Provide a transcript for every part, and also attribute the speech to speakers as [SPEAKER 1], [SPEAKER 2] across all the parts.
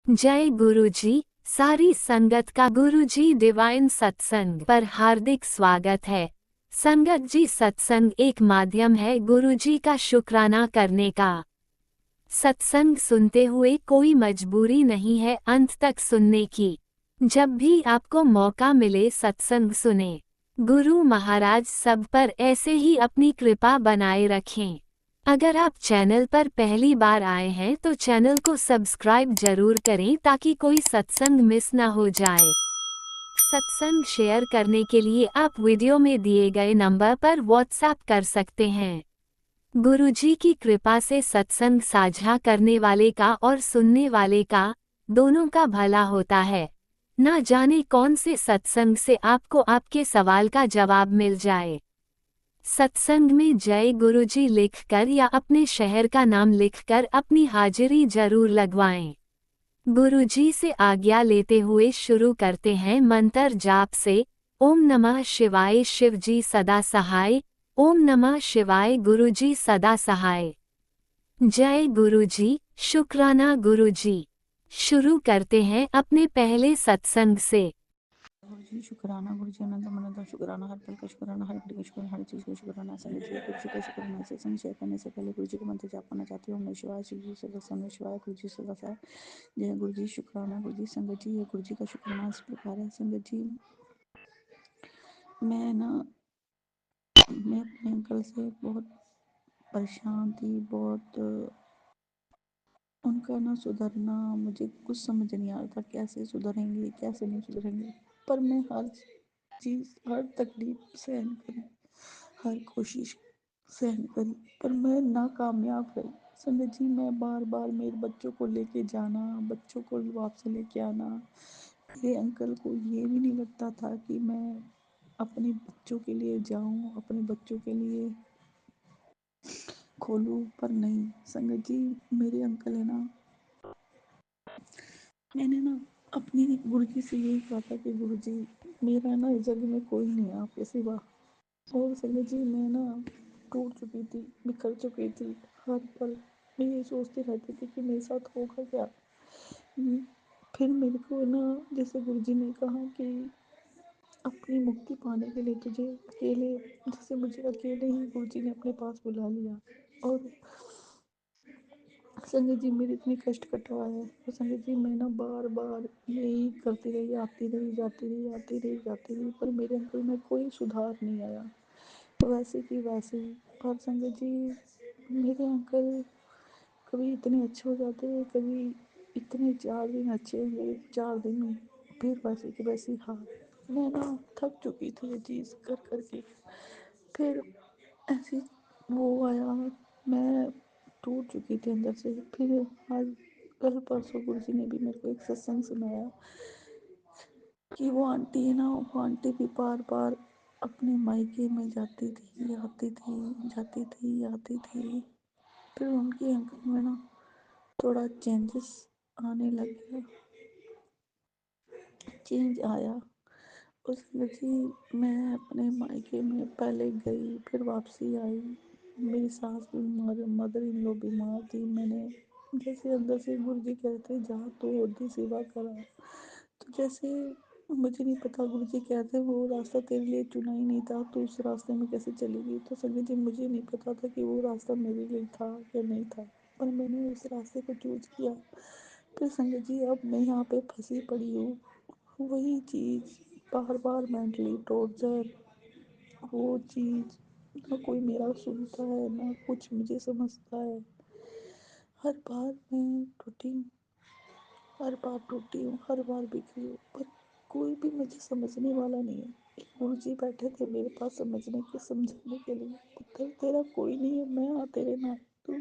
[SPEAKER 1] जय गुरुजी। सारी संगत का गुरुजी डिवाइन सत्संग पर हार्दिक स्वागत है। संगत जी, सत्संग एक माध्यम है गुरुजी का शुक्राना करने का। सत्संग सुनते हुए कोई मजबूरी नहीं है अंत तक सुनने की। जब भी आपको मौका मिले सत्संग सुने। गुरु महाराज सब पर ऐसे ही अपनी कृपा बनाए रखें। अगर आप चैनल पर पहली बार आए हैं तो चैनल को सब्सक्राइब जरूर करें ताकि कोई सत्संग मिस ना हो जाए। सत्संग शेयर करने के लिए आप वीडियो में दिए गए नंबर पर व्हाट्सएप कर सकते हैं। गुरुजी की कृपा से सत्संग साझा करने वाले का और सुनने वाले का, दोनों का भला होता है। ना जाने कौन से सत्संग से आपको आपके सवाल का जवाब मिल जाए। सत्संग में जय गुरुजी लिखकर या अपने शहर का नाम लिखकर अपनी हाजिरी जरूर लगवाएं। गुरुजी से आज्ञा लेते हुए शुरू करते हैं मंत्र जाप से। ओम नमः शिवाय, शिवजी सदा सहाय। ओम नमः शिवाय, गुरुजी सदा सहाय। जय गुरुजी, शुक्राना गुरुजी। शुरू करते हैं अपने पहले सत्संग से।
[SPEAKER 2] गुरुजी शुक्राना, गुरुजी अनंत अनंत शुक्राना, हर पल का शुक्राना, हर घड़ी का शुक्राना, हर चीज़ का शुक्राना। संगत जी, गुरुजी का शुक्राना। सत्संग शेयर करने से पहले गुरुजी को मंत्र जाप करना चाहती हूँ। ओम नमः शिवाय, शिवजी सदा नमः शिवाय, गुरुजी सदा सहाय। जय गुरुजी शुक्राना गुरुजी। संगत जी, ये गुरुजी का शुक्राना इस प्रकार है। संगत जी, मैं अपने अंकल से बहुत परेशान थी। बहुत उनका ना सुधरना मुझे कुछ समझ नहीं आ रहा था, कैसे सुधरेंगे कैसे नहीं सुधरेंगे। पर मैं हर चीज़, हर तकलीफ सहन करी, हर कोशिश सहन करी, पर मैं नाकामयाब रही। संगत जी, मैं बार बार मेरे बच्चों को लेके जाना, बच्चों को वापस लेके आना, मेरे अंकल को ये भी नहीं लगता था कि मैं अपने बच्चों के लिए जाऊं, अपने बच्चों के लिए खोलूं। पर नहीं संगत जी, मेरे अंकल है ना, मैंने ना अपनी गुरुजी से यही कहा था कि गुरुजी, मेरा ना इस जग में कोई नहीं है आपके सिवा। और संगत जी, मैं ना टूट चुकी थी, बिखर चुकी थी। हर पल मैं ये सोचती रहती थी कि मेरे साथ होगा क्या। हम्म, फिर मेरे को ना, जैसे गुरुजी ने कहा कि अपनी मुक्ति पाने के लिए तुझे अकेले, जैसे मुझे अकेले ही गुरुजी ने अपने पास बुला लिया। और संगत जी, मेरे इतने कष्ट कटवाए हैं। तो संगत जी, मैं ना बार बार यही करती रही, आती रही, जाती रही, आती रही, जाती रही, पर मेरे अंकल में कोई सुधार नहीं आया, वैसे की वैसे ही। और संगत जी, मेरे अंकल कभी इतने अच्छे हो जाते हैं, कभी इतने 4 दिन अच्छे हुए, 4 दिन फिर वैसे की वैसी हाल। मैं ना थक चुकी थी ये चीज़ कर कर के। फिर ऐसी वो आया, मैं टूट चुकी थी अंदर से। फिर आज कल परसों गुरुजी ने भी मेरे को एक सत्संग सुनाया कि वो आंटी है ना, वो आंटी भी बार बार अपने मायके में जाती थी, आती थी, जाती थी, आती थी। फिर उनके अंकल में ना थोड़ा चेंजेस आने लग गया, चेंज आया। उसमें जी, मैं अपने मायके में पहले गई, फिर वापसी आई। मेरी सास बीमार, मदर इन लॉ बीमार थी। मैंने जैसे अंदर से गुरुजी कहते जा तो ओदी सेवा करा, तो जैसे मुझे नहीं पता, गुरुजी कहते वो रास्ता तेरे लिए चुना ही नहीं था, तो उस रास्ते में कैसे चली गई। तो संगत जी, मुझे नहीं पता था कि वो रास्ता मेरे लिए था या नहीं था, पर मैंने उस रास्ते को चूज किया। फिर संगत जी, अब मैं यहाँ पे फंसी पड़ी हूँ, वही चीज़, बार बार मेंटली टॉर्चर, वो चीज़। ना कोई मेरा सुनता है, ना कुछ मुझे समझता है। हर बार मैं टूटी हूँ, हर बार टूटी हूँ, हर बार बिखरी हूँ, पर कोई भी मुझे समझने वाला नहीं है। एक गुरुजी बैठे थे मेरे पास समझने के, समझाने के लिए, पुत्र तेरा कोई नहीं है, मैं हाँ तेरे ना, तू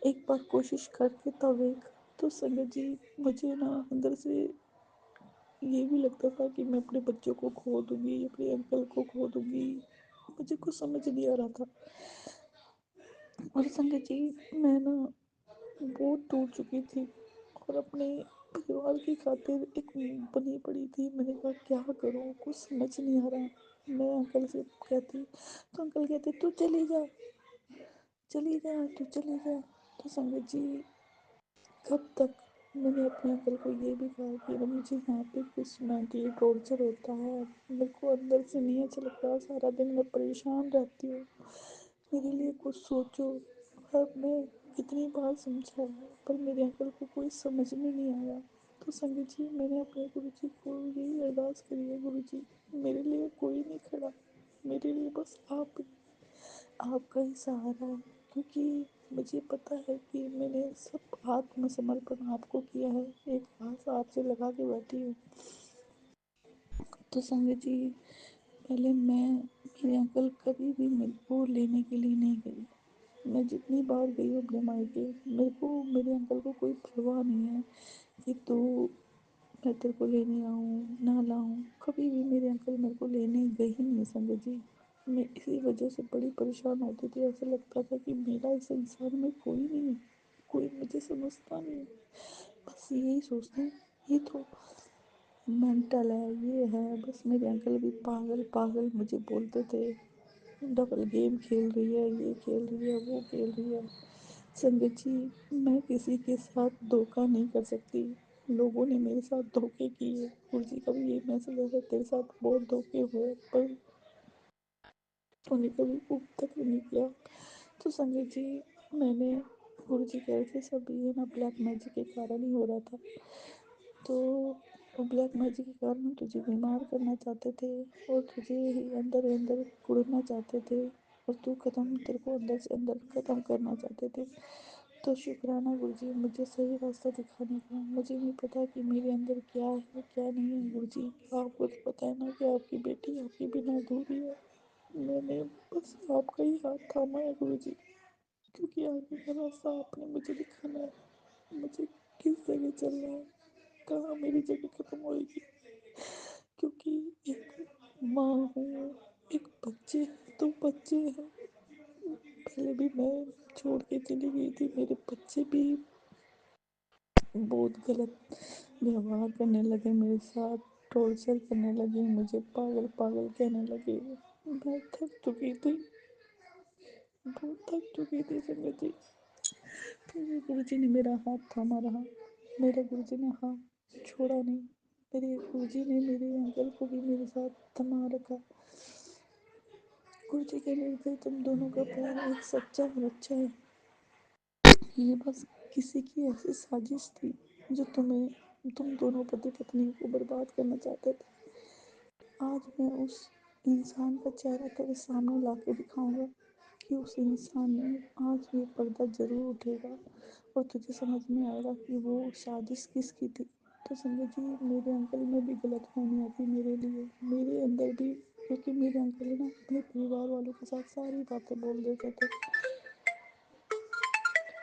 [SPEAKER 2] एक बार कोशिश करके तो देख। तो संगत जी, मुझे ना अंदर से ये भी लगता था कि मैं अपने बच्चों को खो दूंगी, अपने अंकल को खो दूंगी। मुझे कुछ समझ नहीं आ रहा था। और संगत जी, मैं ना बहुत टूट चुकी थी और अपने परिवार की खातिर एक बनी पड़ी थी। मैंने कहा क्या करूँ, कुछ समझ नहीं आ रहा। मैं अंकल से कहती, तो अंकल कहते तू चली जा, चली जा, तू चली जा। तो संगत जी, कब तक, मैंने अपने अंकल को ये भी कहा कि अगर मुझे यहाँ पे कुछ मेंटली टॉर्चर होता है, मेरे को अंदर से नहीं अच्छा लगता, सारा दिन मैं परेशान रहती हूँ, मेरे लिए कुछ सोचो। अब मैं कितनी बार समझाया पर मेरे अंकल को कोई समझ में नहीं आया। तो संगत जी, मैंने अपने गुरु जी को यही अरदास करी है, गुरु जी मेरे लिए कोई नहीं खड़ा, मेरे लिए बस आप ही, आपका ही सहारा है। क्योंकि मुझे पता है कि मैंने सब आत्मसमर्पण आपको किया है, एक आस आपसे लगा के बैठी हूँ। तो संगत जी, पहले मेरे अंकल कभी भी मेरे को लेने के लिए नहीं गए। मैं जितनी बार गई हूँ अपने मायके, मेरे अंकल को कोई परवाह नहीं है कि तू मैं तेरे को लेने आऊँ ना लाऊँ। कभी भी मेरे अंकल मेरे को लेने गए ही नहीं संगत जी। मैं इसी वजह से बड़ी परेशान होती थी, ऐसा लगता था कि मेरा इस संसार में कोई नहीं है, कोई मुझे समझता नहीं है। बस यही सोचते हैं ये तो मेंटल है, ये है। बस मेरे अंकल भी पागल पागल मुझे बोलते थे, डबल गेम खेल रही है, ये खेल रही है, वो खेल रही है। संगत जी, मैं किसी के साथ धोखा नहीं कर सकती। लोगों ने मेरे साथ धोखे किए, गुरु जी का भी यही मैसेज है, तेरे साथ बहुत धोखे हुए पर तूने कभी उप तक नहीं किया। तो संगत जी, मैंने गुरु जी कह रहे थे सब ये ना ब्लैक मैजिक के कारण ही हो रहा था। तो वो ब्लैक मैजिक के कारण तुझे बीमार करना चाहते थे और तुझे ही अंदर अंदर कुड़ना चाहते थे और तू खत्म, तेरे को अंदर से अंदर खत्म करना चाहते थे। तो शुक्राना गुरुजी मुझे सही रास्ता दिखाने का। मुझे नहीं पता कि मेरे अंदर क्या है क्या नहीं है गुरुजी, आपको तो पता है ना कि आपकी बेटी आपके बिना अधूरी है। मैंने बस आपका ही हाथ थामा है गुरुजी, क्योंकि आगे का रास्ता आपने मुझे दिखाना है। मुझे किस जगह चलना है, कहाँ मेरी जगह खत्म होएगी। क्योंकि एक माँ हूँ, एक बच्चे, दो बच्चे हैं। पहले भी मैं छोड़ के चली गई थी, मेरे बच्चे भी बहुत गलत व्यवहार करने लगे मेरे साथ, टॉर्चर करने लगे, मुझे पागल पागल कहने लगे। मैं थक चुकी थी, बहुत थक चुकी थी संगत जी। फिर गुरु जी ने मेरा हाथ थामा रहा, मेरे गुरु जी ने हाथ छोड़ा नहीं। मेरे गुरु जी ने मेरे अंकल को भी मेरे साथ थमा रखा। गुरु जी कह रहे थे तुम दोनों का प्यार एक सच्चा और अच्छा है, ये बस किसी की ऐसी साजिश थी जो तुम दोनों पति पत्नी को बर्बाद करना चाहते थे। आज मैं उस इंसान का चेहरा तेरे सामने ला के दिखाऊंगा कि उस इंसान ने आज ये पर्दा जरूर उठेगा और तुझे समझ में आएगा कि वो साजिश किसकी थी। तो संगत जी, मेरे अंकल में भी गलत फहमियाँ थी मेरे लिए, मेरे अंदर भी, क्योंकि मेरे अंकल ना अपने परिवार वालों के साथ सारी बातें बोल देते थे।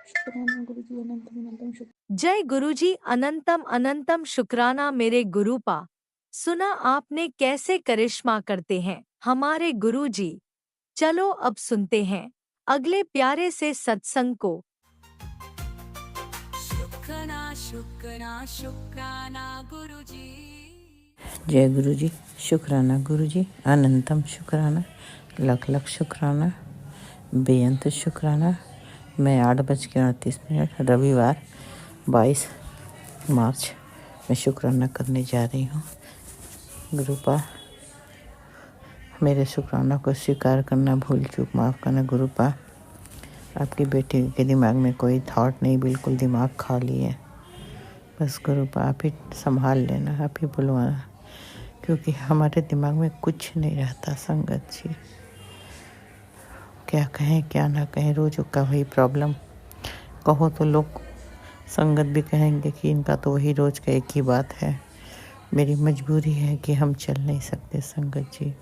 [SPEAKER 2] शुक्राना गुरु जी, अनंतम अनंतम शुक्र।
[SPEAKER 1] जय गुरुजी, अनंतम अनंतम शुक्राना मेरे गुरुपा। सुना आपने कैसे करिश्मा करते हैं हमारे गुरुजी। चलो अब सुनते हैं अगले प्यारे से सत्संग को।
[SPEAKER 3] शुक्राना शुक्राना शुक्राना गुरुजी।
[SPEAKER 4] जय गुरु जी, शुक्राना गुरु जी, अनंतम शुक्राना, लख लख शुक्राना, बेअंत शुक्राना। मैं 8:38 रविवार 22 मार्च में शुक्राना करने जा रही हूँ। गुरुपा, मेरे शुक्राना को स्वीकार करना, भूल चूक माफ़ करना। गुरुपा, आपकी बेटी के दिमाग में कोई थॉट नहीं, बिल्कुल दिमाग खाली है। बस गुरुपा आप ही संभाल लेना, आप ही बुलवाना, क्योंकि हमारे दिमाग में कुछ नहीं रहता। संगत जी, क्या कहें क्या ना कहें, रोज़ का वही प्रॉब्लम। कहो तो लोग संगत भी कहेंगे कि इनका तो वही रोज़ का एक ही बात है। मेरी मजबूरी है कि हम चल नहीं सकते संगत जी।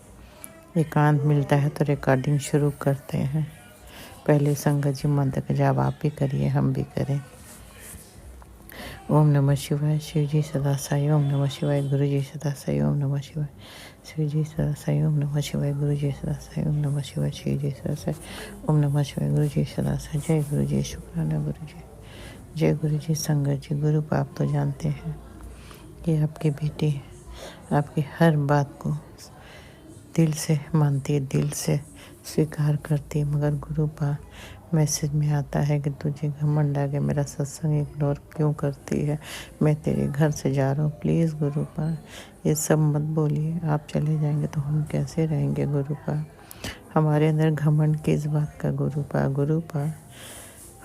[SPEAKER 4] एकांत मिलता है तो रिकॉर्डिंग शुरू करते हैं। पहले संगत जी मंत्र का जाप आप भी करिए, हम भी करें। ओम नमः शिवाय, शिव जी सदा साई। ओम नमः शिवाय, गुरु जी सदा साई। ओम नमः शिवाय, शिव जी सदा साई। ओम नमः शिवाय, गुरु जी सदा साई। ओम नमः शिवाय, शिव जी सदा साई। ओम नमः शिवाय, गुरु जी सदा साई। जय गुरु जी, शुक्राना गुरु जी। जय गुरु जी। संगत जी, गुरु आप तो जानते हैं कि आपकी बेटी आपकी हर बात को दिल से मानती है, दिल से स्वीकार करती है, मगर गुरु मैसेज में आता है कि तुझे घमंड आ गया, मेरा सत्संग इग्नोर क्यों करती है, मैं तेरे घर से जा रहा हूँ, प्लीज़ गुरुपा ये सब मत बोलिए, आप चले जाएंगे तो हम कैसे रहेंगे गुरुपा, हमारे अंदर घमंड किस बात का गुरुपा। गुरुपा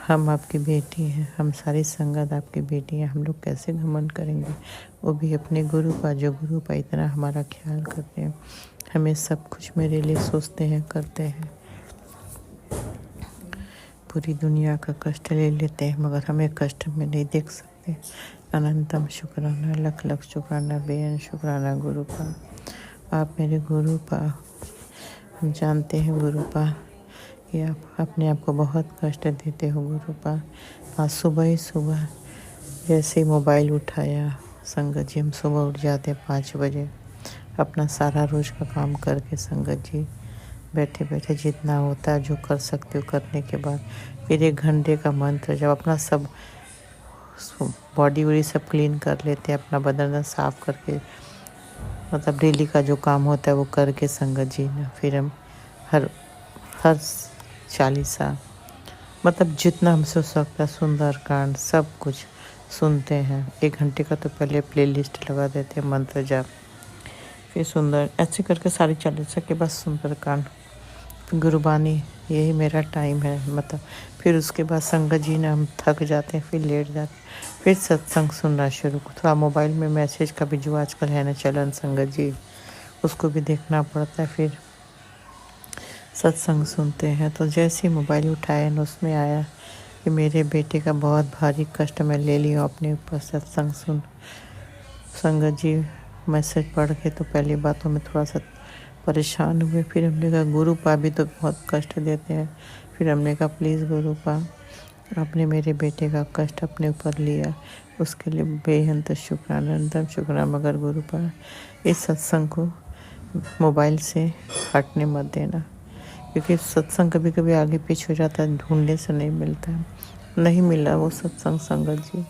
[SPEAKER 4] हम आपकी बेटी हैं, हम सारी संगत आपकी बेटी हैं, हम लोग कैसे घमंड करेंगे, वो भी अपने गुरुपा, जो गुरुपा इतना हमारा ख्याल करते हैं, हमें सब कुछ मेरे लिए सोचते हैं, करते हैं, पूरी दुनिया का कष्ट ले लेते हैं मगर हमें कष्ट में नहीं देख सकते। अनंतम शुक्राना, लख लख शुक्राना, बेअन शुक्राना गुरुपा, आप मेरे गुरुपा। हम जानते हैं गुरुपा कि आप अपने आप को बहुत कष्ट देते हो गुरुपा। आज सुबह ही सुबह जैसे ही मोबाइल उठाया, संगत जी हम सुबह उठ जाते 5 बजे, अपना सारा रोज़ का काम करके संगत जी बैठे बैठे जितना होता है जो कर सकते हो करने के बाद फिर 1 घंटे का मंत्र जब अपना सब बॉडी वॉडी सब क्लीन कर लेते हैं, अपना बदन साफ करके, मतलब डेली का जो काम होता है वो करके संगत जी ने फिर हम हर 40 मतलब जितना हमसे हो सकता है सुंदरकांड सब कुछ सुनते हैं। 1 घंटे का तो पहले प्लेलिस्ट लगा देते हैं मंत्र जाप, फिर सुंदर ऐसे करके सारी 40 के बाद सुंदरकांड, गुरुबानी, यही मेरा टाइम है। मतलब फिर उसके बाद संगत जी ने हम थक जाते हैं, फिर लेट जाते हैं, फिर सत्संग सुनना शुरू। थोड़ा मोबाइल में मैसेज का भी जो आजकल है ना चलन संगत जी, उसको भी देखना पड़ता है, फिर सत्संग सुनते हैं। तो जैसे ही मोबाइल उठाया ना उसमें आया कि मेरे बेटे का बहुत भारी कष्ट मैं ले लिया अपने ऊपर, सत्संग सुन। संगत जी मैसेज पढ़ के तो पहली बातों में थोड़ा सा परेशान हुए, फिर हमने कहा गुरुपा भी तो बहुत कष्ट देते हैं, फिर हमने कहा प्लीज़ गुरुपा आपने मेरे बेटे का कष्ट अपने ऊपर लिया, उसके लिए बेअंत शुक्राना, अनंतम शुक्राना। मगर गुरुपा इस सत्संग को मोबाइल से हटने मत देना, क्योंकि सत्संग कभी कभी आगे पीछे हो जाता है, ढूंढने से नहीं मिलता है, नहीं मिला वो सत्संग संगत जी।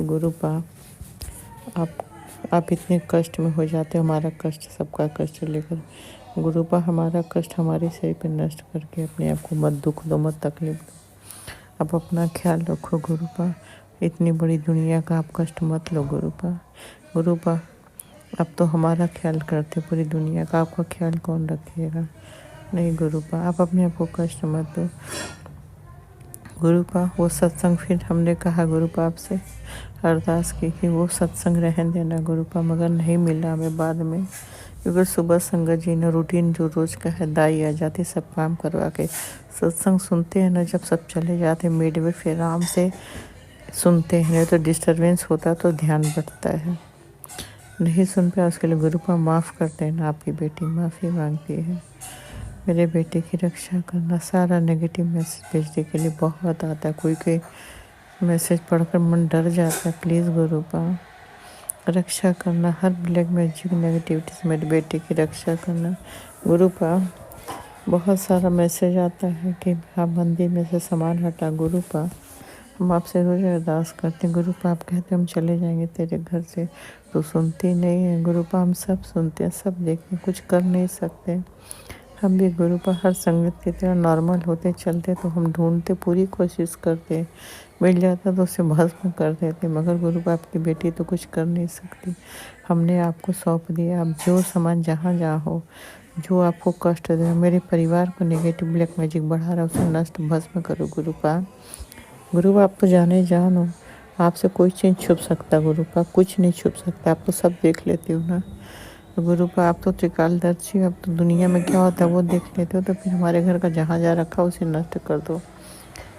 [SPEAKER 4] गुरुपा आप इतने कष्ट में हो जाते हो, हमारा कष्ट सबका कष्ट लेकर गुरुपा हमारा कष्ट हमारे शरीर पे नष्ट करके अपने आप को मत दुख दो, मत तकलीफ दो, आप अपना ख्याल रखो गुरुपा, इतनी बड़ी दुनिया का आप कष्ट मत लो गुरुपा। गुरुपा आप तो हमारा ख्याल करते, पूरी दुनिया का आपका ख्याल कौन रखेगा, नहीं गुरुपा आप अपने आप को कष्ट मत दो गुरुपा। वो सत्संग फिर हमने कहा गुरुपा आपसे अरदास की कि वो सत्संग रहने देना गुरुपा, मगर नहीं मिला हमें बाद में, क्योंकि सुबह संगत जी ने रूटीन जो रोज़ का है दाई आ जाती सब काम करवा के सत्संग सुनते हैं ना, जब सब चले जाते मिड में फिर आराम से सुनते हैं, नहीं तो डिस्टर्बेंस होता तो ध्यान बटता है, नहीं सुन पाया उसके लिए गुरुपा माफ़ करते हैं ना, आपकी बेटी माफ़ी मांगती है। मेरे बेटे की रक्षा करना, सारा नेगेटिव मैसेज भेजने के लिए बहुत आता है, कोई मैसेज पढ़कर मन डर जाता है, प्लीज़ गुरुपा रक्षा करना, हर ब्लैक मैजिक नेगेटिविटी से मेरे बेटे की रक्षा करना गुरुपा। बहुत सारा मैसेज आता है कि आप मंदिर में से सामान हटा गुरुपा, हम आपसे रोज़ अरदास करते हैं गुरुपा, आप कहते हम चले जाएंगे तेरे घर से, तो सुनती नहीं है गुरुपा, हम सब सुनते हैं सब देखते हैं, कुछ कर नहीं सकते हम भी गुरुपा। हर संगत की तरह नॉर्मल होते चलते तो हम ढूंढते, पूरी कोशिश करते, मिल जाता तो उसे भस्म कर देते, मगर गुरुपा आपकी बेटी तो कुछ कर नहीं सकती, हमने आपको सौंप दिया, आप जो सामान जहाँ जहाँ हो, जो आपको कष्ट दे, मेरे परिवार को नेगेटिव ब्लैक मैजिक बढ़ा रहा है उसे नष्ट भस्म करो गुरुपा। गुरुपा आप तो जाने जान हो, आपसे कोई चीज़ छुप सकता गुरुपा, कुछ नहीं छुप सकता, आप तो सब देख लेते हो ना गुरुपा, आप तो त्रिकालदर्शी, आप तो दुनिया में क्या होता है वो देख लेते हो, तो फिर हमारे घर का जहाँ जहाँ रखा उसे नष्ट कर दो।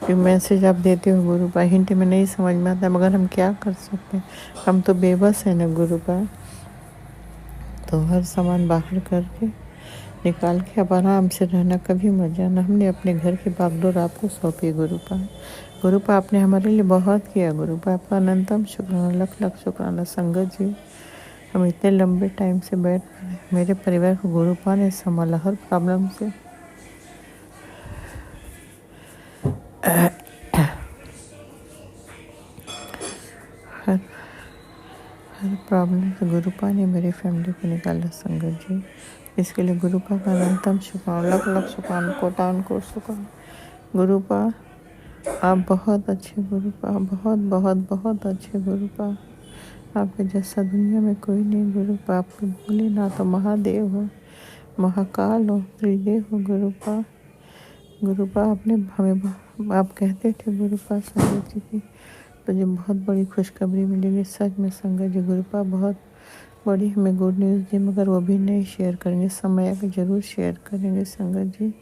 [SPEAKER 4] फिर मैसेज आप देते हो गुरुपा, हिंट में नहीं समझ में आता, मगर हम क्या कर सकते हैं, हम तो बेबस हैं ना गुरुपा। तो हर सामान बाहर करके निकाल के अब आराम से रहना, कभी मत जाना, हमने अपने घर की बागडोर आपको सौंपी गुरुपा। गुरुपा आपने हमारे लिए बहुत किया गुरुपा, आपका अनंतम शुक्राना, लख लख शुक्राना। संगत जी हम इतने लंबे टाइम से बैठ मेरे परिवार को गुरुपा ने संभाला हर प्रॉब्लम से, हर प्रॉब्लम से गुरुपा ने मेरी फैमिली को निकाला संगत जी, इसके लिए गुरुपा का अनंतम शुक्राना, लख लख शुक्राना, कोटान को शुक्राना गुरुपा। आप बहुत अच्छे गुरुपा, बहुत बहुत बहुत अच्छे गुरुपा। आपके जैसा दुनिया में कोई नहीं गुरुपा। आपके भोलेनाथ तो महादेव हो, महाकाल हो, त्रिदेव हो गुरुपा। गुरुपा आपने हमें आप कहते थे गुरुपा संगत जी की तुझे बहुत बड़ी खुशखबरी मिलेगी। सच में संगत जी गुरुपा बहुत बड़ी हमें गुड न्यूज़ दी, मगर वो भी नहीं शेयर करेंगे, समय आके ज़रूर शेयर करेंगे संगत जी।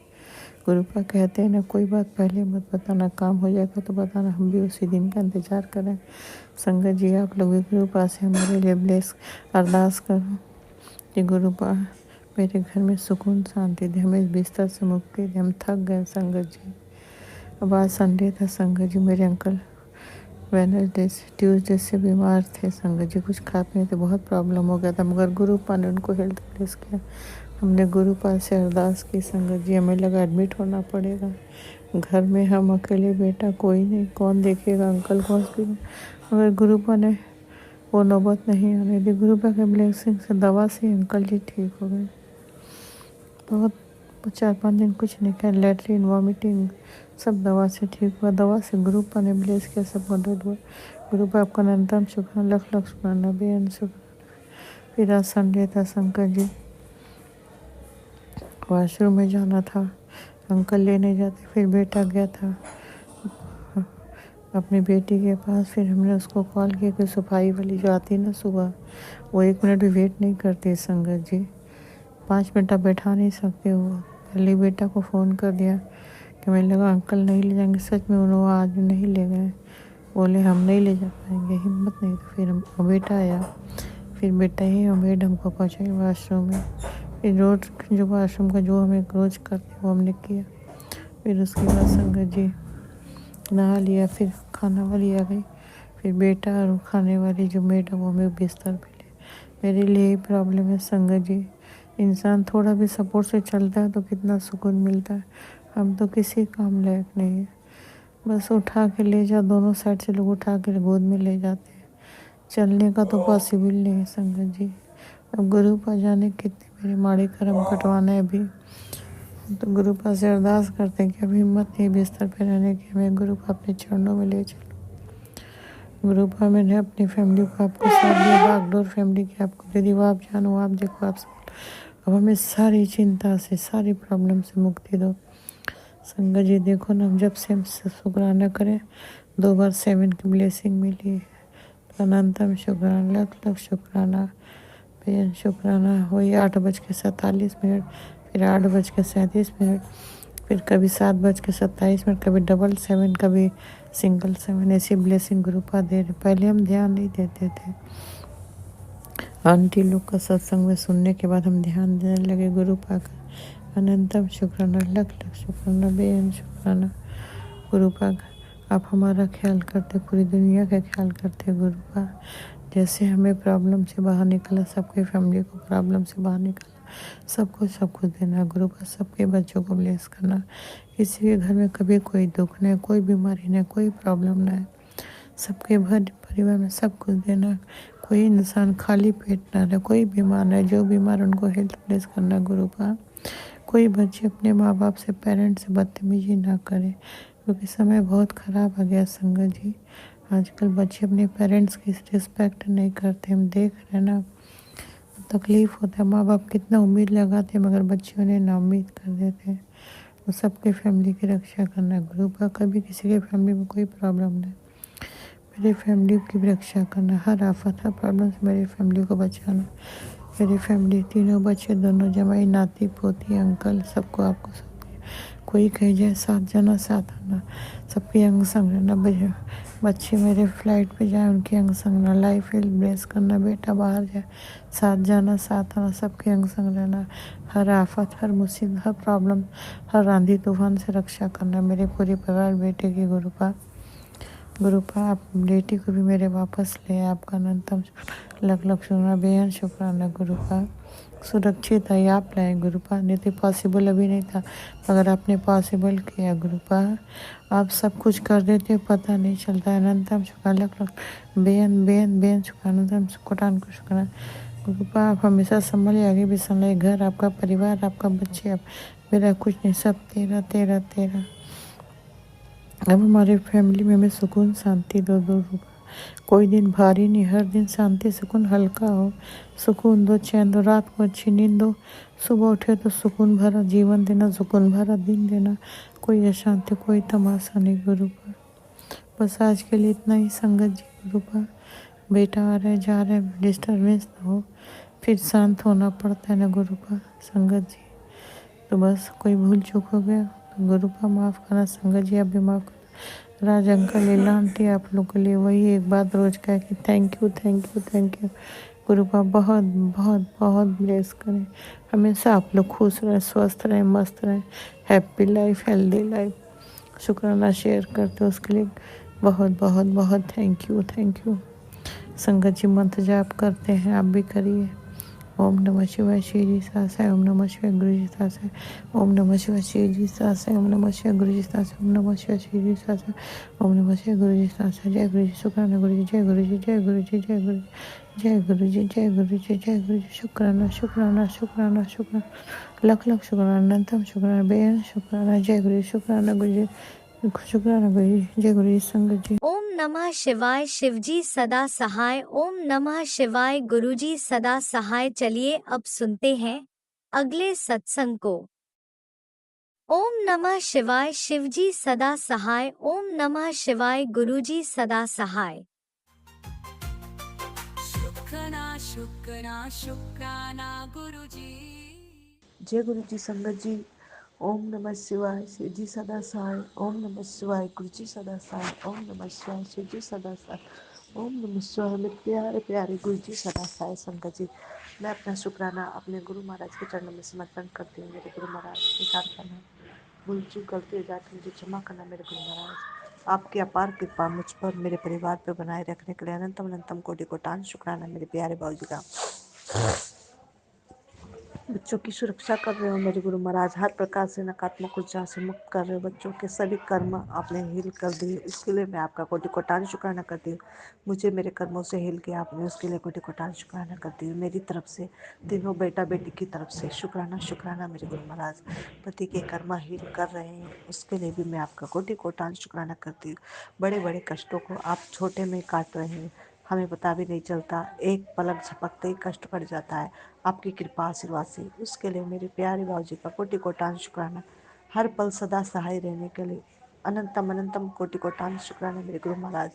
[SPEAKER 4] गुरुपा कहते हैं ना कोई बात पहले मत बताना, काम हो जाएगा तो बताना, हम भी उसी दिन का इंतज़ार करें। संगत जी आप लोग भी गुरुपा से हमारे लिए ब्लेस अरदास करो कि गुरुपा मेरे घर में सुकून शांति दे, हमें इस बिस्तर से मुक्ति दे। हम थक गए संगत जी। अब आज संडे था संगत जी, मेरे अंकल वेडनेसडे से ट्यूसडे से बीमार थे संगत जी, कुछ खा पी थे, बहुत प्रॉब्लम हो गया था, मगर गुरुपा ने उनको हेल्थ ब्लेस किया। हमने गुरुपा से अरदास की संगत जी, हमें लगा एडमिट होना पड़ेगा, घर में हम अकेले, बेटा कोई नहीं, कौन देखेगा अंकल को हॉस्पिटल, मगर गुरुपा ने वो नौबत नहीं आने दी। गुरुपा के ब्लेसिंग से दवा से अंकल जी ठीक हो गए। बहुत 4-5 दिन कुछ नहीं किया, लेटरिन वॉमिटिंग सब दवा से ठीक हुआ। दवा से गुरुपा ने ब्लेस किया, सब मदद हुआ। गुरुपा आपका अनंतम शुक्राना, लख लख शुक्राना, बेअंत शुक्राना। फिर आज संडे था शंकर जी, वॉशरूम में जाना था, अंकल लेने जाते, फिर बेटा गया था अपनी बेटी के पास। फिर हमने उसको कॉल किया कि सफाई वाली जो आती है ना सुबह, वो 1 मिनट भी वेट नहीं करती संगत जी, 5 मिनट आप बैठा नहीं सकते हो। पहले बेटा को फ़ोन कर दिया कि मैं लगा अंकल नहीं ले जाएंगे, सच में उन्होंने आज नहीं ले गए, बोले हम नहीं ले जा पाएंगे, हिम्मत नहीं। तो फिर हम बेटा आया, फिर बेटा ही मेड हमको पहुँचाई वॉशरूम में। फिर रोज़ जो वॉशरूम का जो हमें रोज़ करते वो हमने किया। फिर उसके बाद संगत जी नहा लिया, फिर खाना वाली आ गई, फिर बेटा और खाने वाली जो मेड है वो हमें बिस्तर पे ले। मेरे लिए प्रॉब्लम है संगत जी, इंसान थोड़ा भी सपोर्ट से चलता है तो कितना सुकून मिलता है। हम तो किसी काम लायक नहीं है, बस उठा के ले जा, दोनों साइड से लोग उठा के गोद में ले जाते हैं, चलने का तो पॉसिबल नहीं है संगत जी। अब गुरुपा जाने कितने मेरे माड़े कर्म कटवाना है अभी, तो गुरुपा से अरदास करते हैं कि अभी हिम्मत नहीं बिस्तर पे रहने की, हमें गुरुपा अपने चरणों में ले चलो। गुरुपा मैंने अपनी फैमिली को आपको साथ दिया, बागडोर फैमिली की आपको दे दी, वो आप जानो, आप देखो, आप अब हमें सारी चिंता से, सारी प्रॉब्लम से मुक्ति दो संगत जी। देखो ना, जब से हम शुक्राना करें 2 बार 7 की ब्लेसिंग मिली है, तो अनंतम शुक्राना, लख लख शुक्राना, बेअंत शुक्राना। वही 8:47, फिर 8:37, फिर कभी 7:27, कभी डबल 7, कभी सिंगल 7, ऐसी ब्लेसिंग गुरुपा दे रहे। पहले हम ध्यान नहीं देते थे, आंटी लोग का सत्संग में सुनने के बाद हम ध्यान देने लगे गुरुपा का। अनंतम शुक्राना, लख लख शुक्राना, बेअंत शुक्राना गुरुपा का। आप हमारा ख्याल करते, पूरी दुनिया का ख्याल करते गुरुपा। जैसे हमें प्रॉब्लम से बाहर निकला, सबके फैमिली को प्रॉब्लम से बाहर निकला, सबको सब कुछ देना गुरुपा, सबके बच्चों को ब्लेस करना। किसी के घर में कभी कोई दुख नहीं, कोई बीमारी नहीं, कोई प्रॉब्लम नहीं, सबके परिवार में सब कुछ देना। कोई इंसान खाली पेट ना रहे, कोई बीमार नहीं, जो बीमार उनको हेल्थ ब्लेस करना गुरुपा। कोई बच्चे अपने माँ बाप से, पेरेंट्स से बदतमीजी ना करे, क्योंकि समय बहुत ख़राब आ गया संगत जी। आजकल बच्चे अपने पेरेंट्स की रिस्पेक्ट नहीं करते, हम देख रहे हैं ना, तकलीफ़ होता है। माँ बाप कितना उम्मीद लगाते मगर बच्चे उन्हें ना उम्मीद कर देते हैं। तो सबके फैमिली की रक्षा करना गुरुपा, कभी किसी के फैमिली में कोई प्रॉब्लम नहीं, मेरी फैमिली की भी रक्षा करना, हर आफत, हर प्रॉब्लम से मेरी फैमिली को बचाना। मेरी फैमिली, तीनों बच्चे, दोनों जमाई, नाती पोती, अंकल, सबको आपको सब कोई कह जाए 7 जाना 7 आना, सबके अंग संग रहना। बच्चे मेरे फ्लाइट पे जाए, उनके अंग संग रहना, लाइफ हेल्थ ब्लेस करना। बेटा बाहर जाए, 7 जाना 7 आना, सबके अंग संग रहना। हर आफत, हर मुसीबत, हर प्रॉब्लम, हर आंधी तूफान से रक्षा करना मेरे पूरे परिवार बेटे की गुरुपा। गुरुपा आप बेटी को भी मेरे वापस ले, आपका अनंतम लख लख शुक्राना, बेअंत शुक्राना गुरुपा। सुरक्षित है आप लाए गुरुपा, नहीं तो पॉसिबल अभी नहीं था, मगर आपने पॉसिबल किया गुरुपा। आप सब कुछ कर देते हो, पता नहीं चलता है। अनंतम शुक्राना, लख लख बेअंत शुक्राना, अनंतम कोटान को शुक्राना गुरुपा। आप हमेशा संभलिए, आगे भी संभलिए, घर आपका, परिवार आपका, बच्चे आप, मेरा कुछ नहीं, सब तेरा तेरा तेरा। अब हमारे फैमिली में हमें सुकून शांति दो दो रूपा। कोई दिन भारी नहीं, हर दिन शांति सुकून हल्का हो। सुकून दो, चैन दो, रात को अच्छी नींद दो, सुबह उठे तो सुकून भरा जीवन देना, सुकून भरा दिन देना। कोई अशांति कोई तमाशा नहीं गुरु पर। बस आज के लिए इतना ही संगत जी गुरु पर। बेटा आ रहे जा रहे, डिस्टर्बेंस ना हो, फिर शांत होना पड़ता है ना गुरु पर संगत जी। तो बस कोई भूल चूक हो गया तो गुरु का माफ़ करना, संगत जी आप भी माफ़ करना। राज अंकल लीला आंटी आप लोग के लिए वही एक बात रोज कह कि thank you thank you thank you. गुरु का बहुत बहुत बहुत ब्लेस करें, हमेशा आप लोग खुश रहें, स्वस्थ रहें, मस्त रहें, हैप्पी लाइफ, हेल्दी लाइफ। शुक्राना शेयर करते हो उसके लिए बहुत बहुत बहुत थैंक यू थैंक यू। संगत जी मंत्र जाप करते हैं, आप भी करिए। ओम नमः शिवाय श्री जी सासाय, ओम नमः शिवाय गुरु जी सासाय, ओम नमः शिवाय श्री जी सासाय, ओम नमः शिवाय गुरु जी सासाय, ओम नमः शिवाय श्री जी सासाय, ओम नमः शिवाय गुरु जी सासाय। जय गुरु जी, शुक्राना गुरु जी, जय गुरु जी, जय गुरु जी, जय गुरु जी, जय गुरु जी, जय गुरु जी, जय गुरु जी। शुक्राना शुक्राना शुक्राना शुक्राना, लख लख शुक्राना, अनंतम शुक्राना, बेअंत शुक्राना। जय गुरु जी, शुक्राना गुरु जी, शुक्राना गुरु जी, जय गुरु जी संगत जी।
[SPEAKER 1] ओम नमः शिवाय शिवजी सदा सहाय। ओम नमः शिवाय गुरुजी सदा सहाय। चलिए अब सुनते हैं अगले सत्संग को। ओम नमः शिवाय शिवजी सदा सहाय। ओम नमः शिवाय गुरुजी सदा सहाय।
[SPEAKER 3] शुक्राना शुक्राना शुक्राना गुरुजी।
[SPEAKER 2] जय गुरु जी संगत जी। ओम नमः शिवाय शिव जी सदा सहाय। ओम नमः शिवाय गुरु जी सदा सहाय। ओम नमः शिवाय शिव जी सदा सहाय। ओम नमः शिवाय मेरे प्यारे प्यारे गुरु जी सदा सहाय। संगत जी, मैं अपना शुक्राना अपने गुरु महाराज के चरणों में समर्पण करती हूँ। मेरे गुरु महाराज स्वीकार करना, भूल चूक गलती हो जाती मुझे क्षमा करना। मेरे गुरु महाराज आपकी अपार कृपा मुझ पर मेरे परिवार पर बनाए रखने के लिए अनंतम अनंतम कोटि कोटान शुक्राना। मेरे प्यारे बाबू जी का बच्चों की सुरक्षा कर रहे हो मेरे गुरु महाराज, हर प्रकार से नकारात्मक ऊर्जा से मुक्त कर रहे हो। बच्चों के सभी कर्म आपने हील कर दिए, उसके लिए मैं आपका कोटि कोटान शुक्राना करती हूँ। मुझे मेरे कर्मों से हील किया आपने, उसके लिए कोटि कोटान शुक्राना करती हूँ। मेरी तरफ से तीनों बेटा बेटी की तरफ से शुक्राना शुक्राना मेरे गुरु महाराज। पति के कर्म हील कर रहे हैं, उसके लिए भी मैं आपका कोटि कोटान शुक्राना करती हूँ। बड़े बड़े कष्टों को आप छोटे में काट रहे हैं, हमें पता भी नहीं चलता, एक पलक झपकते ही कष्ट पड़ जाता है आपकी कृपा आशीर्वाद से। उसके लिए मेरे प्यारे बाबू जी का कोटि कोटान शुक्राना। हर पल सदा सहाय रहने के लिए अनंतम अनंतम कोटि कोटान शुक्राना मेरे गुरु महाराज।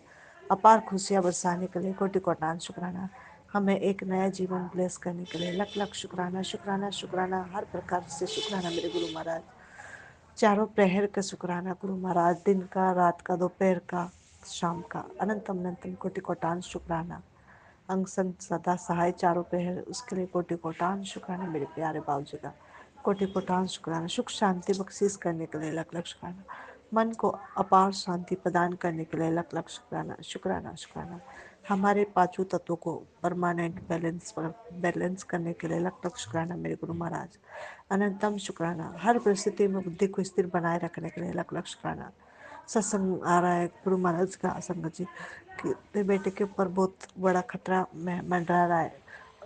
[SPEAKER 2] अपार खुशियाँ बरसाने के लिए कोटि कोटान शुक्राना। हमें एक नया जीवन ब्लेस करने के लिए लख लख शुक्राना शुक्राना शुक्राना। हर प्रकार से शुक्राना मेरे गुरु महाराज। चारों प्रहर का शुक्राना गुरु महाराज, दिन का, रात का, दोपहर का, शाम का, अनंतम अनंतम कोटि कोटान शुक्राना। अंग संग सदा सहाय चारों प्रहर, उसके लिए कोटि कोटान शुक्राना मेरे प्यारे बाबू जी का। कोटि कोटान शुक्राना। सुख शांति बख्शीश करने के लिए लख लख शुक्राना। मन को अपार शांति प्रदान करने के लिए लख लख शुक्राना शुक्राना शुक्राना। हमारे पांचों तत्वों को परमानेंट बैलेंस करने के लिए लख लख शुक्राना मेरे गुरु महाराज। अनंतम शुक्राना। हर परिस्थिति में बुद्धि को स्थिर बनाए रखने के लिए लख लख शुक्राना। सत्संग आ रहा है गुरु महाराज का, संगत जी के बेटे के ऊपर बहुत बड़ा खतरा मंडरा रहा है।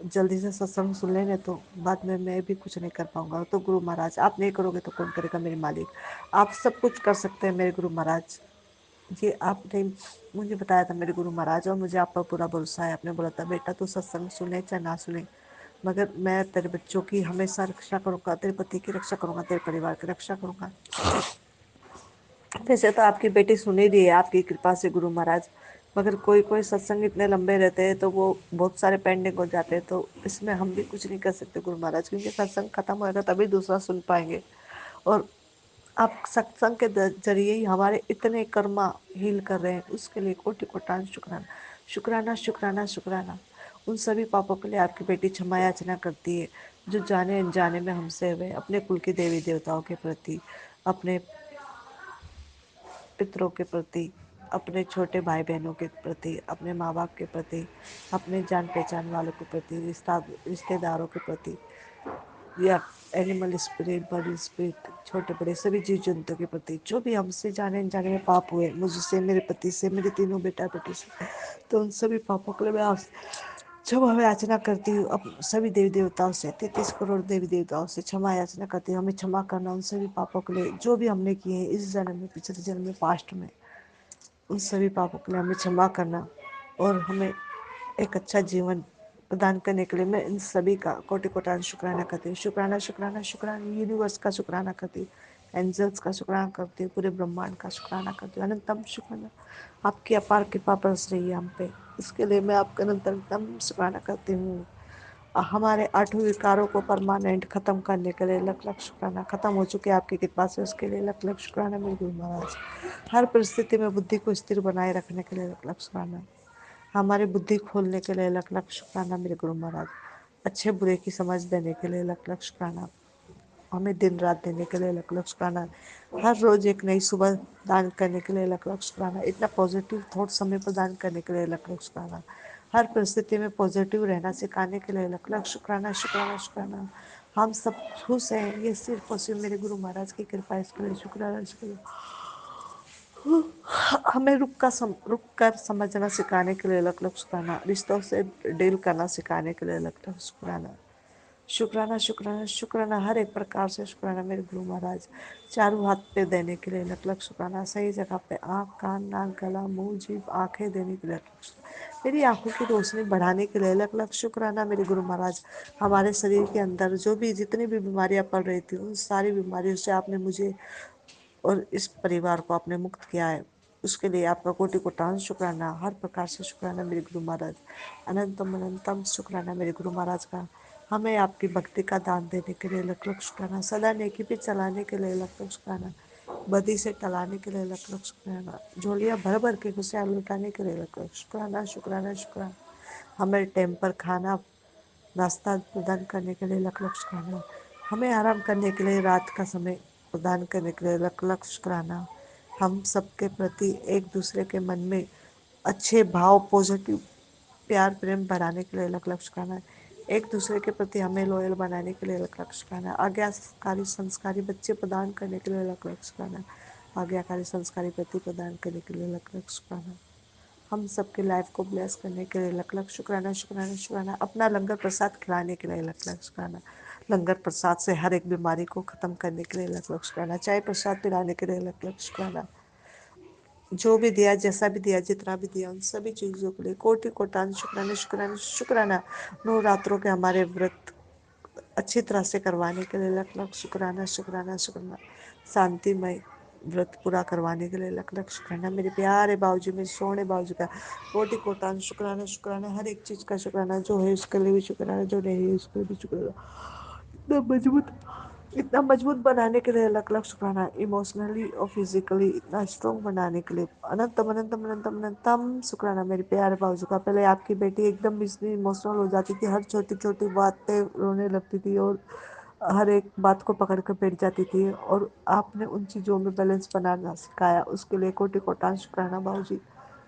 [SPEAKER 2] जल्दी से सत्संग सुन लेंगे तो बाद में मैं भी कुछ नहीं कर पाऊंगा। तो गुरु महाराज आप नहीं करोगे तो कौन करेगा मेरे मालिक, आप सब कुछ कर सकते हैं मेरे गुरु महाराज। ये आपने मुझे बताया था मेरे गुरु महाराज, और मुझे आप पर पूरा भरोसा है। आपने बोला था बेटा तू सत्संग सुने चाहे ना सुने, मगर मैं तेरे बच्चों की हमेशा रक्षा करूंगा, तेरे पति की रक्षा करूंगा, तेरे परिवार की रक्षा करूंगा। वैसे तो आपकी बेटी सुनी रही है आपकी कृपा से गुरु महाराज, मगर कोई कोई सत्संग इतने लंबे रहते हैं तो वो बहुत सारे पेंडिंग हो जाते हैं, तो इसमें हम भी कुछ नहीं कर सकते गुरु महाराज, क्योंकि सत्संग खत्म होएगा तभी दूसरा सुन पाएंगे। और आप सत्संग के जरिए ही हमारे इतने कर्मा हील कर रहे हैं, उसके लिए कोटि कोटान शुक्राना शुक्राना शुक्राना शुक्राना। उन सभी पापों के लिए आपकी बेटी क्षमा याचना करती है जो जाने अनजाने में हमसे हुए, अपने कुल की देवी देवताओं के प्रति, अपने पितरों के प्रति, अपने छोटे भाई बहनों के प्रति, अपने माँ बाप के प्रति, अपने जान पहचान वालों के प्रति, रिश्तेदारों के प्रति, या एनिमल स्पिरिट, बर्ड स्पिरिट, छोटे बड़े सभी जीव जंतु के प्रति जो भी हमसे जाने अनजाने में पाप हुए, मुझसे, मेरे पति से, मेरे तीनों बेटा बेटी से, तो उन सभी पापों के लिए मैं क्षमा याचना करती हूँ सभी देवी देवताओं से, 33 करोड़ देवी देवताओं से क्षमा याचना करती हूँ। हमें क्षमा करना उन सभी पापों के लिए जो भी हमने किए हैं इस जन्म में, पिछले जन्म में, पास्ट में। उन सभी पापों के लिए हमें क्षमा करना और हमें एक अच्छा जीवन प्रदान करने के लिए मैं इन सभी का कोटि कोटान शुक्राना करती हूँ। शुक्राना शुक्राना शुक्राना यूनिवर्स का शुक्राना करती हूँ, एंजल्स का शुक्राना करती हूँ, पूरे ब्रह्मांड का शुक्राना करती हूँ। अनंतम शुक्राना, आपकी अपार कृपा बरस रही है हम पे, इसके लिए मैं आपका अनंतम शुक्राना करती हूँ। हमारे 8 विकारों को परमानेंट खत्म करने के लिए लख लख शुक्राना। खत्म हो चुके आपकी कृपा से, उसके लिए लख लख शुक्राना मेरे गुरु महाराज। हर परिस्थिति में बुद्धि को स्थिर बनाए रखने के लिए लख लख शुक्राना। हमारी बुद्धि खोलने के लिए लख लख शुक्राना मेरे गुरु महाराज। अच्छे बुरे की समझ देने के लिए लख लख शुक्राना। हमें दिन रात देने के लिए लख लख शुक्राना। हर रोज एक नई सुबह दान करने के लिए लख लख शुक्राना। इतना पॉजिटिव थॉट समय प्रदान करने के लिए लख लख शुक्राना। हर परिस्थिति में पॉजिटिव रहना सिखाने के लिए लख लख शुक्राना शुक्राना शुक्राना। हम सब खुश हैं, ये सिर्फ और सिर्फ मेरे गुरु महाराज की कृपा, इसके लिए शुक्राना शुक्राना। हमें रुक कर समझना सिखाने के लिए लख लख शुक्राना। रिश्तों से डील करना सिखाने के लिए लख लख शुक्राना। शुक्राना शुक्राना शुक्राना, हर एक प्रकार से शुक्राना मेरे गुरु महाराज। चारों हाथ पे देने के लिए लख लख शुक्राना। सही जगह पे आँख, कान, नाक, गला, मुंह, जीभ, आंखें देने के लिए लख लख शुक्राना। मेरी आंखों की रोशनी बढ़ाने के लिए लख लख शुक्राना मेरे गुरु महाराज। हमारे शरीर के अंदर जो भी जितनी भी बीमारियां पड़ रही थी उन सारी बीमारियों से आपने मुझे और इस परिवार को आपने मुक्त किया है, उसके लिए आपका कोटि कोटान शुक्राना। हर प्रकार से शुक्राना मेरे गुरु महाराज। अनंतम अनंतम शुक्राना मेरे गुरु महाराज का। हमें आपकी भक्ति का दान देने के लिए लख लख शुक्राना। सदा नेकी पे चलाने के लिए लख लख शुक्राना। बदी से टलाने के लिए लख लख शुक्राना। झोलियां भर भर के खुशियां लुटाने के लिए लख लख शुक्राना शुक्राना शुक्राना। हमें टाइम पर खाना नाश्ता प्रदान करने के लिए लख लख शुक्राना। हमें आराम करने के लिए रात का समय प्रदान करने के लिए लख लख शुक्राना। हम सबके प्रति एक दूसरे के मन में अच्छे भाव, पॉजिटिव प्यार प्रेम बढ़ाने के लिए लख लख शुक्राना। एक दूसरे के प्रति हमें लॉयल बनाने के लिए लख लख शुक्राना। आज्ञाकारी संस्कारी बच्चे प्रदान करने के लिए लख लख शुक्राना। आज्ञाकारी संस्कारी पति प्रदान करने के लिए लख लख शुक्राना। हम सबके लाइफ को ब्लेस करने के लिए लख लख शुक्राना शुक्राना शुक्राना। अपना लंगर प्रसाद खिलाने के लिए लख लख शुक्राना। लंगर प्रसाद से हर एक बीमारी को खत्म करने के लिए लख लख शुक्राना। चाय प्रसाद पिलाने के लिए लख लख शुक्राना। जो भी दिया, जैसा भी दिया, जितना भी दिया, उन सभी चीज़ों के लिए कोटि कोटान शुक्राना शुक्राना शुक्राना। 9 रात्रों के हमारे व्रत अच्छी तरह से करवाने के लिए लख लख शुक्राना शुक्राना शुक्राना। शांतिमय व्रत पूरा करवाने के लिए लख लख शुक्राना। मेरे प्यारे बाबूजी, मेरे सोने बाबूजी का कोटि कोटान शुक्राना शुक्राना। हर एक चीज़ का शुक्राना, जो है उसके लिए भी शुक्राना, जो नहीं है उसके लिए भी शुक्राना। इतना मजबूत इतना मजबूत बनाने के लिए लख लख शुक्राना। इमोशनली और फिजिकली इतना स्ट्रॉन्ग बनाने के लिए अनंतम अनंतम अनंतम अनंतम शुक्राना मेरे प्यारे बाबूजी का। पहले आपकी बेटी एकदम इतनी इमोशनल हो जाती थी, हर छोटी छोटी बात पे रोने लगती थी और हर एक बात को पकड़ कर बैठ जाती थी, और आपने उन चीज़ों में बैलेंस बनाना सिखाया, उसके लिए कोटि कोटान शुक्राना बाबूजी।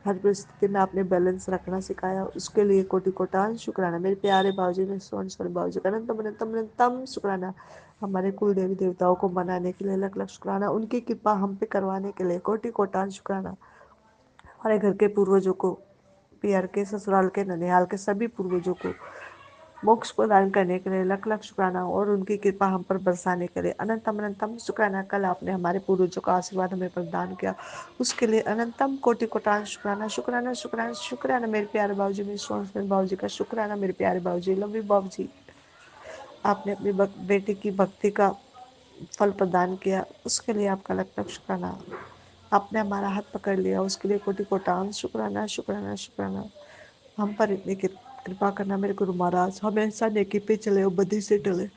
[SPEAKER 2] हर परिस्थिति में आपने बैलेंस रखना सिखाया, उसके लिए कोटि कोटान शुक्राना मेरे प्यारे बाबूजी, मेरे सोन सोने बाबूजी का अनंतम अनंतम अनंतम शुक्राना। हमारे कुल देवी देवताओं को मनाने के लिए लख लख शुक्राना। उनकी कृपा हम पे करवाने के लिए कोटि कोटान शुक्राना। हमारे घर के पूर्वजों को, पियर के, ससुराल के, ननिहाल के सभी पूर्वजों को मोक्ष प्रदान करने के लिए लख लख शुक्राना, और उनकी कृपा हम पर बरसाने के लिए अनंतम अनंतम शुक्राना। कल आपने हमारे पूर्वजों का आशीर्वाद हमें प्रदान किया, उसके लिए अनंतम कोटि कोटान शुक्राना शुक्राना शुक्राना शुक्राना मेरे प्यारे बाबूजी, मेरे सोन बाबूजी का शुक्राना मेरे प्यारे बाबूजी। लव यू बाबूजी। आपने अपनी बेटी की भक्ति का फल प्रदान किया, उसके लिए आपका लख लख शुक्राना। आपने हमारा हाथ पकड़ लिया, उसके लिए कोटि कोटान शुक्राना शुक्राना शुक्राना। हम पर इतनी कृपा करना मेरे गुरु महाराज। हमेशा नेकी पे चले और बदी से टले,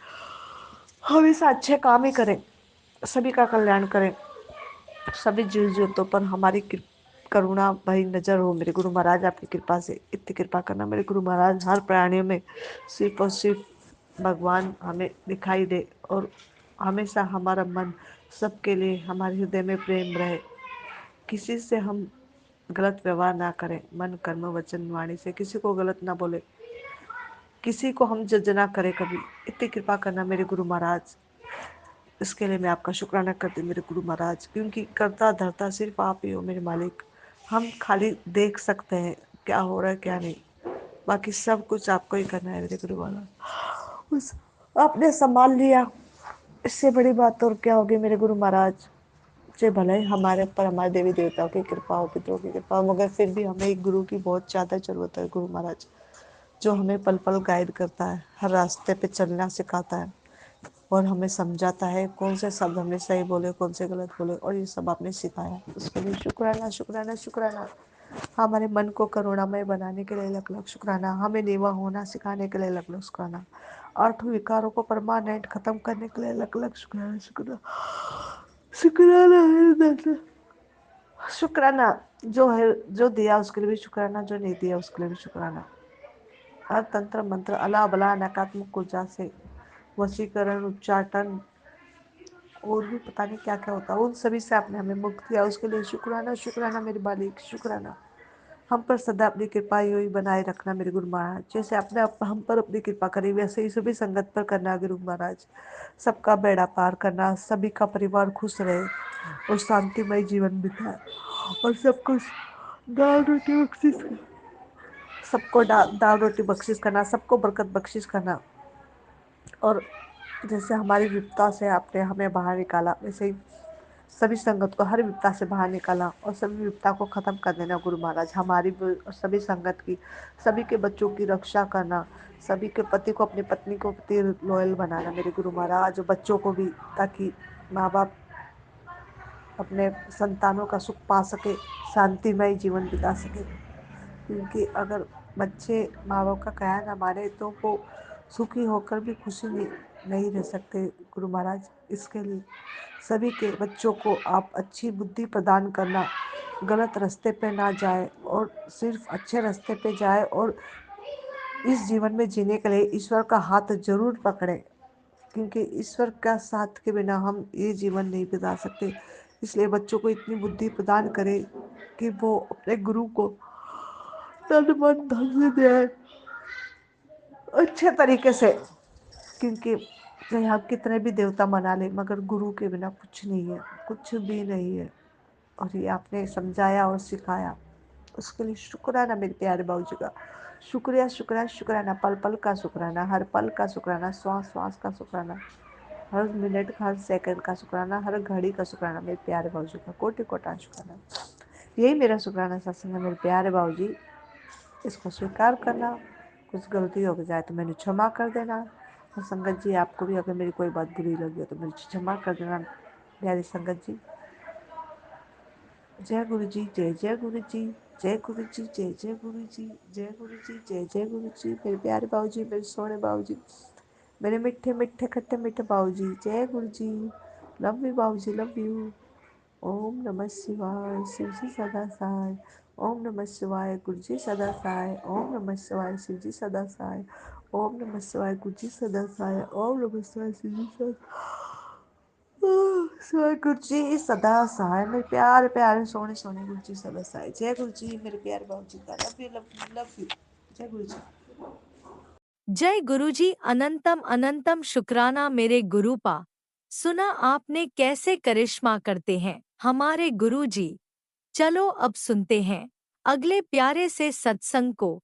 [SPEAKER 2] हमेशा अच्छे काम ही करें, सभी का कल्याण करें, सभी जीव जंतुओं पर हमारी करुणा भरी नजर हो मेरे गुरु महाराज। आपकी कृपा से इतनी कृपा करना मेरे गुरु महाराज। हर प्राणियों में सिर्फ और सिर्फ भगवान हमें दिखाई दे, और हमेशा हमारा मन सबके लिए, हमारे हृदय में प्रेम रहे। किसी से हम गलत व्यवहार ना करें, मन कर्म वचन वाणी से किसी को गलत ना बोले, किसी को हम जज ना करें कभी। इतनी कृपा करना मेरे गुरु महाराज। इसके लिए मैं आपका शुक्राना करती हूँ मेरे गुरु महाराज, क्योंकि करता धरता सिर्फ आप ही हो मेरे मालिक। हम खाली देख सकते हैं क्या हो रहा है क्या नहीं, बाकी सब कुछ आपको ही करना है मेरे गुरु महाराज। उस आपने संभाल लिया, इससे बड़ी बात और क्या होगी मेरे गुरु महाराज। से भले ही हमारे ऊपर हमारे देवी देवताओं की कृपा हो, पितरों की कृपा हो, मगर फिर भी हमें एक गुरु की बहुत ज़्यादा जरूरत है। गुरु महाराज जो हमें पल पल गाइड करता है, हर रास्ते पे चलना सिखाता है और हमें समझाता है कौन से शब्द हमने सही बोले, कौन से गलत बोले, और ये सब आपने सिखाया। उसके लिए शुक्राना शुक्राना शुक्राना। हमारे मन को करुणामय बनाने के लिए लख लख शुक्राना। हमें नीवा होना सिखाने के लिए लख लख शुक्राना। आठों विकारों को परमानेंट खत्म करने के लिए लख लख शुक्राना शुक्राना शुक्राना है दादा। शुक्राना जो है, जो दिया उसके लिए भी शुक्राना, जो नहीं दिया उसके लिए भी शुक्राना। हर तंत्र मंत्र अला बला नकारात्मक ऊर्जा से वशीकरण, उच्चाटन और भी पता नहीं क्या क्या होता है, उन सभी से आपने हमें मुक्त किया, उसके लिए शुक्राना शुक्राना मेरे मालिक शुक्राना। हम पर सदा अपनी कृपा ही बनाए रखना मेरे गुरु महाराज। जैसे आपने हम पर अपनी कृपा करी, वैसे ही सभी संगत पर करना गुरु महाराज। सबका बेड़ा पार करना, सभी का परिवार खुश रहे और शांतिमय जीवन बिताए, और सब कुछ दाल रोटी बख्शिश, सबको दाल रोटी बख्शिश करना, सबको बरकत बख्शिश करना। और जैसे हमारी विपदा से आपने हमें बाहर निकाला, वैसे ही सभी संगत को हर विपदा से बाहर निकाला और सभी विपदा को ख़त्म कर देना गुरु महाराज। हमारी भी और सभी संगत की, सभी के बच्चों की रक्षा करना, सभी के पति को अपनी पत्नी को प्रति लॉयल बनाना मेरे गुरु महाराज, और बच्चों को भी, ताकि माँ बाप अपने संतानों का सुख पा सके, शांतिमय जीवन बिता सके। क्योंकि अगर बच्चे माँ बाप का कहना ना माने तो वो सुखी होकर भी खुशी नहीं रह सकते गुरु महाराज। इसके लिए सभी के बच्चों को आप अच्छी बुद्धि प्रदान करना, गलत रास्ते पे ना जाए और सिर्फ अच्छे रास्ते पे जाए, और इस जीवन में जीने के लिए ईश्वर का हाथ जरूर पकड़े, क्योंकि ईश्वर का साथ के बिना हम ये जीवन नहीं बिता सकते। इसलिए बच्चों को इतनी बुद्धि प्रदान करें कि वो अपने गुरु को तन मन धन से दे अच्छे तरीके से। क्योंकि चाहे हम कितने भी देवता मना ले, मगर गुरु के बिना कुछ नहीं है, कुछ भी नहीं है। और ये आपने समझाया और सिखाया, उसके लिए शुक्राना मेरे प्यारे बाबू जी का। शुक्रिया शुक्रिया शुक्राना, पल पल का शुक्राना, हर पल का शुक्राना, श्वास श्वास का शुक्राना, हर मिनट हर सेकंड का शुक्राना, हर घड़ी का शुक्राना मेरे प्यारे बाबू जी का। कोटि कोटा शुक्राना। यही मेरा शुक्राना सत्संग है मेरे प्यारे बाबू जी। इसको स्वीकार करना, कुछ गलती हो जाए तो मैंने क्षमा कर देना, और संगत जी आपको भी अगर मेरी कोई बात बुरी लगी हो तो मुझे क्षमा कर देना प्यारी संगत जी। जय गुरु जी, जय जय गुरु जी, जय गुरु जी, जय जय गुरु जी, जय गुरु जी, जय जय गुरु जी। मेरे प्यारे बाबू जी, मेरे सोने बाबू जी, मेरे मिठे मिठे खट्टे मीठे बाबू जी, जय गुरु जी। लव यू बाबू जी, लव यू। ओम नमः शिवाय, शिव जी सदा सहाय। ओम नमः शिवाय, गुरु जी सदा सहाय। ओम नमः शिवाय, शिव जी सदा सहाय। ओम नमः शिवाय, गुरु जी सदा सहाय। ओम नमः शिवाय, शिव जी सदा सहाय। गुरु जी सदा सहाय। मेरे प्यारे प्यारे सोने सोने गुरु जी सदा सहाय। जय गुरु जी, मेरे प्यारे बाबू जी का love you love you love you. जय गुरु जी।
[SPEAKER 1] जय गुरुजी, अनंतम अनंतम शुक्राना मेरे गुरुपा। सुना आपने कैसे करिश्मा करते हैं हमारे गुरुजी। चलो अब सुनते हैं अगले प्यारे से सत्संग को।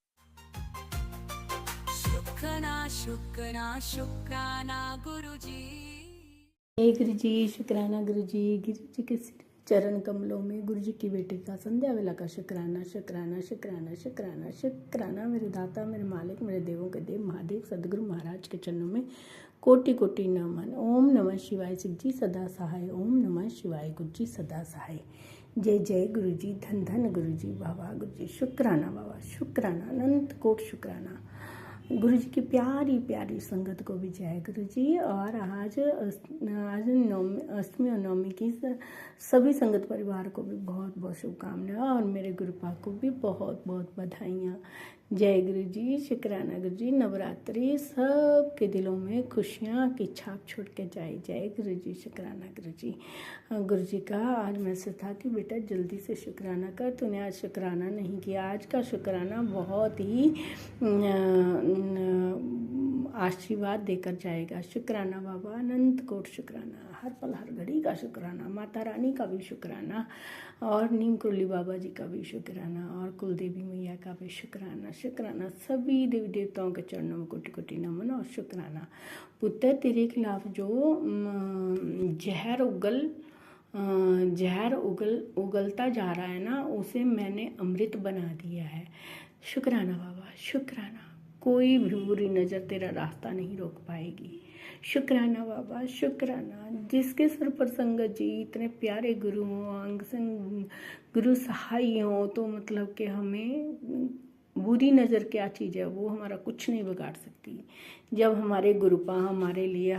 [SPEAKER 3] शुक्राना शुक्राना शुक्राना गुरुजी।
[SPEAKER 5] हे गुरु जी, शुक्राना गुरु जी के चरण कमलों में गुरु जी की बेटी का संध्या वेला का शुक्राना शुक्राना शुक्राना शुक्राना शुक्राना। मेरे दाता, मेरे मालिक, मेरे देवों के देव महादेव सदगुरु महाराज के चरणों में कोटि कोटि नमन। ओम नमः शिवाय, शिव जी सदा सहाय। ओम नमः शिवाय, गुरु जी सदा सहाय। जय जय गुरु जी, धन धन गुरु जी, बाबा गुरु जी। शुक्राना बाबा, शुक्राना, अनंत कोट शुक्राना। गुरु जी की प्यारी प्यारी संगत को भी जय गुरु जी। और आज अष्टमी और नवमी की सभी संगत परिवार को भी बहुत बहुत शुभकामनाएं, और मेरे गुरुपा को भी बहुत बहुत बधाइयाँ। जय गुरु जी, शुक्राना गुरु जी। नवरात्रि सबके दिलों में खुशियाँ की छाप छोड़ के जाए। जय गुरु जी, शुक्राना गुरु जी। गुरु जी का आज मैसेज था कि बेटा जल्दी से शुक्राना कर, तूने आज शुक्राना नहीं किया। आज का शुक्राना बहुत ही आशीर्वाद देकर जाएगा। शुक्राना बाबा, अनंत कोट शुक्राना, हर पल हर घड़ी का शुक्राना, माता रानी का भी शुक्राना और नीम कुरली बाबा जी का भी शुक्राना और कुल देवी मैया का भी शुक्राना। शुक्राना सभी देवी देवताओं के चरणों में कोटि कोटि नमन और शुक्राना। पुत्र तेरे खिलाफ जो जहर उगलता जा रहा है ना, उसे मैंने अमृत बना दिया है। शुक्राना बाबा, शुक्राना। कोई भी बुरी नज़र तेरा रास्ता नहीं रोक पाएगी। शुक्राना बाबा, शुक्राना। जिसके सर पर संगत जी इतने प्यारे गुरु हों, अंग संग गुरु सहाय हों, तो मतलब कि हमें बुरी नज़र क्या चीज़ है वो हमारा कुछ नहीं बिगाड़ सकती। जब हमारे गुरुपा हमारे लिए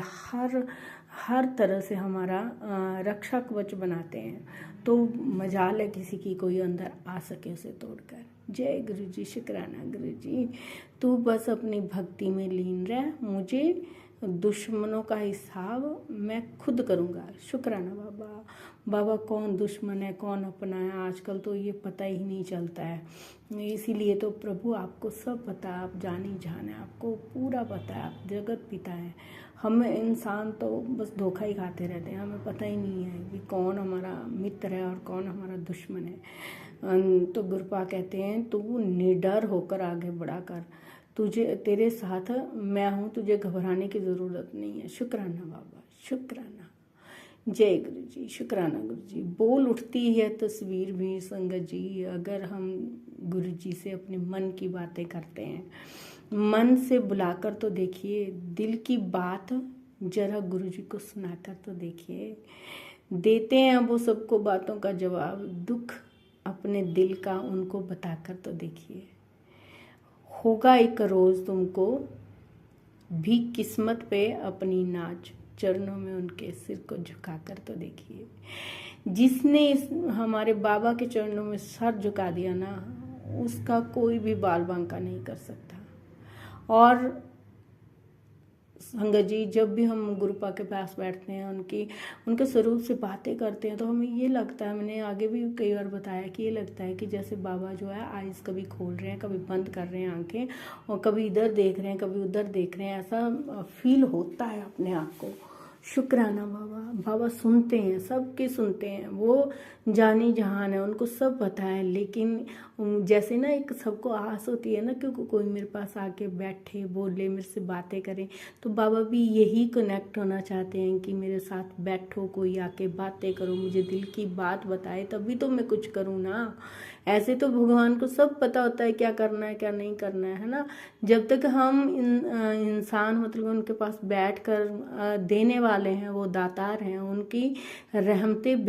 [SPEAKER 5] हर तरह से हमारा रक्षा कवच बनाते हैं, तो मजाल है किसी की कोई अंदर आ सके उसे तोड़कर। जय गुरु जी, शुक्राना गुरु जी। तू बस अपनी भक्ति में लीन रह, मुझे दुश्मनों का हिसाब मैं खुद करूँगा। शुक्राना बाबा। बाबा कौन दुश्मन है कौन अपना है आजकल तो ये पता ही नहीं चलता है, इसीलिए तो प्रभु आपको सब पता है, आप जानी जान है, आपको पूरा पता है, आप जगत पिता है। हम इंसान तो बस धोखा ही खाते रहते हैं, हमें पता ही नहीं है कि कौन हमारा मित्र है और कौन हमारा दुश्मन है। तो गुरुपा कहते हैं तू निडर होकर आगे बढ़ा कर, तेरे साथ मैं हूँ, तुझे घबराने की ज़रूरत नहीं है। शुक्राना बाबा, शुक्राना। जय गुरु जी, शुक्राना गुरु जी। बोल उठती है तस्वीर भी संगत जी, अगर हम गुरु जी से अपने मन की बातें करते हैं। मन से बुलाकर तो देखिए, दिल की बात जरा गुरु जी को सुनाकर तो देखिए। देते हैं वो सबको बातों का जवाब, दुख अपने दिल का उनको बताकर तो देखिए। होगा एक रोज़ तुमको भी किस्मत पे अपनी नाच, चरणों में उनके सिर को झुकाकर तो देखिए। जिसने हमारे बाबा के चरणों में सर झुका दिया ना, उसका कोई भी बाल बांका नहीं कर सकता। और संगत जी, जब भी हम गुरुपा के पास बैठते हैं, उनके स्वरूप से बातें करते हैं, तो हमें ये लगता है, मैंने आगे भी कई बार बताया कि ये लगता है कि जैसे बाबा जो है आइज़ कभी खोल रहे हैं, कभी बंद कर रहे हैं आंखें, और कभी इधर देख रहे हैं, कभी उधर देख रहे हैं, ऐसा फील होता है अपने आप को। शुक्राना बाबा। बाबा सुनते हैं, सबके सुनते हैं, वो जानी जहान है, उनको सब पता है। लेकिन जैसे ना एक सबको आस होती है ना कि कोई मेरे पास आके बैठे, बोले, मेरे से बातें करे, तो बाबा भी यही कनेक्ट होना चाहते हैं कि मेरे साथ बैठो, कोई आके बातें करो, मुझे दिल की बात बताए, तभी तो मैं कुछ करूँ ना। ऐसे तो भगवान को सब पता होता है क्या करना है क्या नहीं करना है ना। जब तक हम इंसान मतलब उनके पास बैठ कर देने वाले हैं, वो दातार हैं, उनकी रहमतें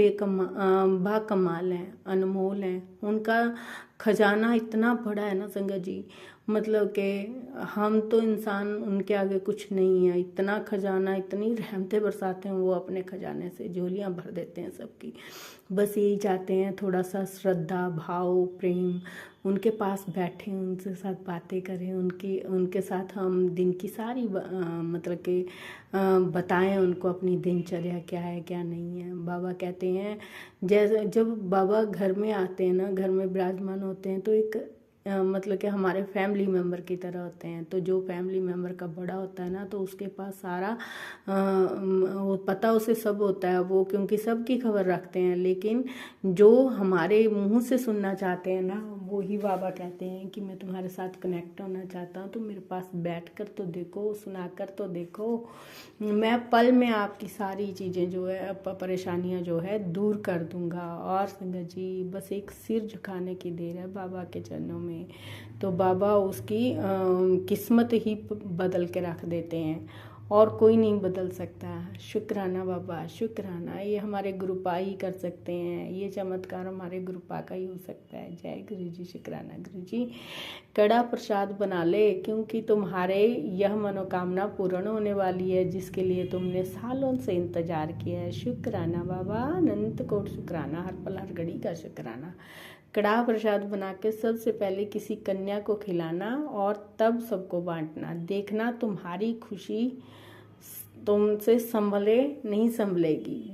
[SPEAKER 5] बाकमाल हैं, अनमोल हैं। उनका खजाना इतना बड़ा है ना संगत जी, मतलब कि हम तो इंसान उनके आगे कुछ नहीं है। इतना खजाना, इतनी रहमतें बरसाते हैं वो अपने खजाने से, झोलियाँ भर देते हैं सबकी। बस यही चाहते हैं, थोड़ा सा श्रद्धा, भाव, प्रेम, उनके पास बैठें, उनके साथ बातें करें, उनके साथ हम दिन की सारी मतलब कि बताएं उनको अपनी दिनचर्या क्या है क्या नहीं है। बाबा कहते हैं जैसे जब बाबा घर में आते हैं ना, घर में विराजमान होते हैं, तो एक मतलब कि हमारे फैमिली मेम्बर की तरह होते हैं। तो जो फैमिली मेम्बर का बड़ा होता है ना, तो उसके पास सारा वो पता उसे सब होता है, वो क्योंकि सबकी खबर रखते हैं। लेकिन जो हमारे मुंह से सुनना चाहते हैं ना, वो ही बाबा कहते हैं कि मैं तुम्हारे साथ कनेक्ट होना चाहता हूँ, तो मेरे पास बैठ कर तो देखो, सुना कर तो देखो, मैं पल में आपकी सारी चीज़ें जो है, परेशानियाँ जो है दूर कर दूँगा। और संगत जी, बस एक सिर झुकाने की देर है बाबा के चरणों में, तो बाबा उसकी किस्मत ही बदल के रख देते हैं, और कोई नहीं बदल सकता। शुक्राना बाबा, शुक्राना। ये हमारे गुरुपा ही कर सकते हैं, ये चमत्कार हमारे गुरुपा का ही हो सकता है। जय गुरु जी, शुक्राना गुरु जी। कड़ा प्रसाद बना ले, क्योंकि तुम्हारे यह मनोकामना पूर्ण होने वाली है, जिसके लिए तुमने सालों से इंतजार किया है। शुक्राना बाबा, अनंत कोट शुक्राना, हर पल हर घड़ी का शुक्राना। कड़ा प्रसाद बना के सबसे पहले किसी कन्या को खिलाना और तब सबको बांटना। देखना तुम्हारी खुशी तुमसे नहीं संभलेगी।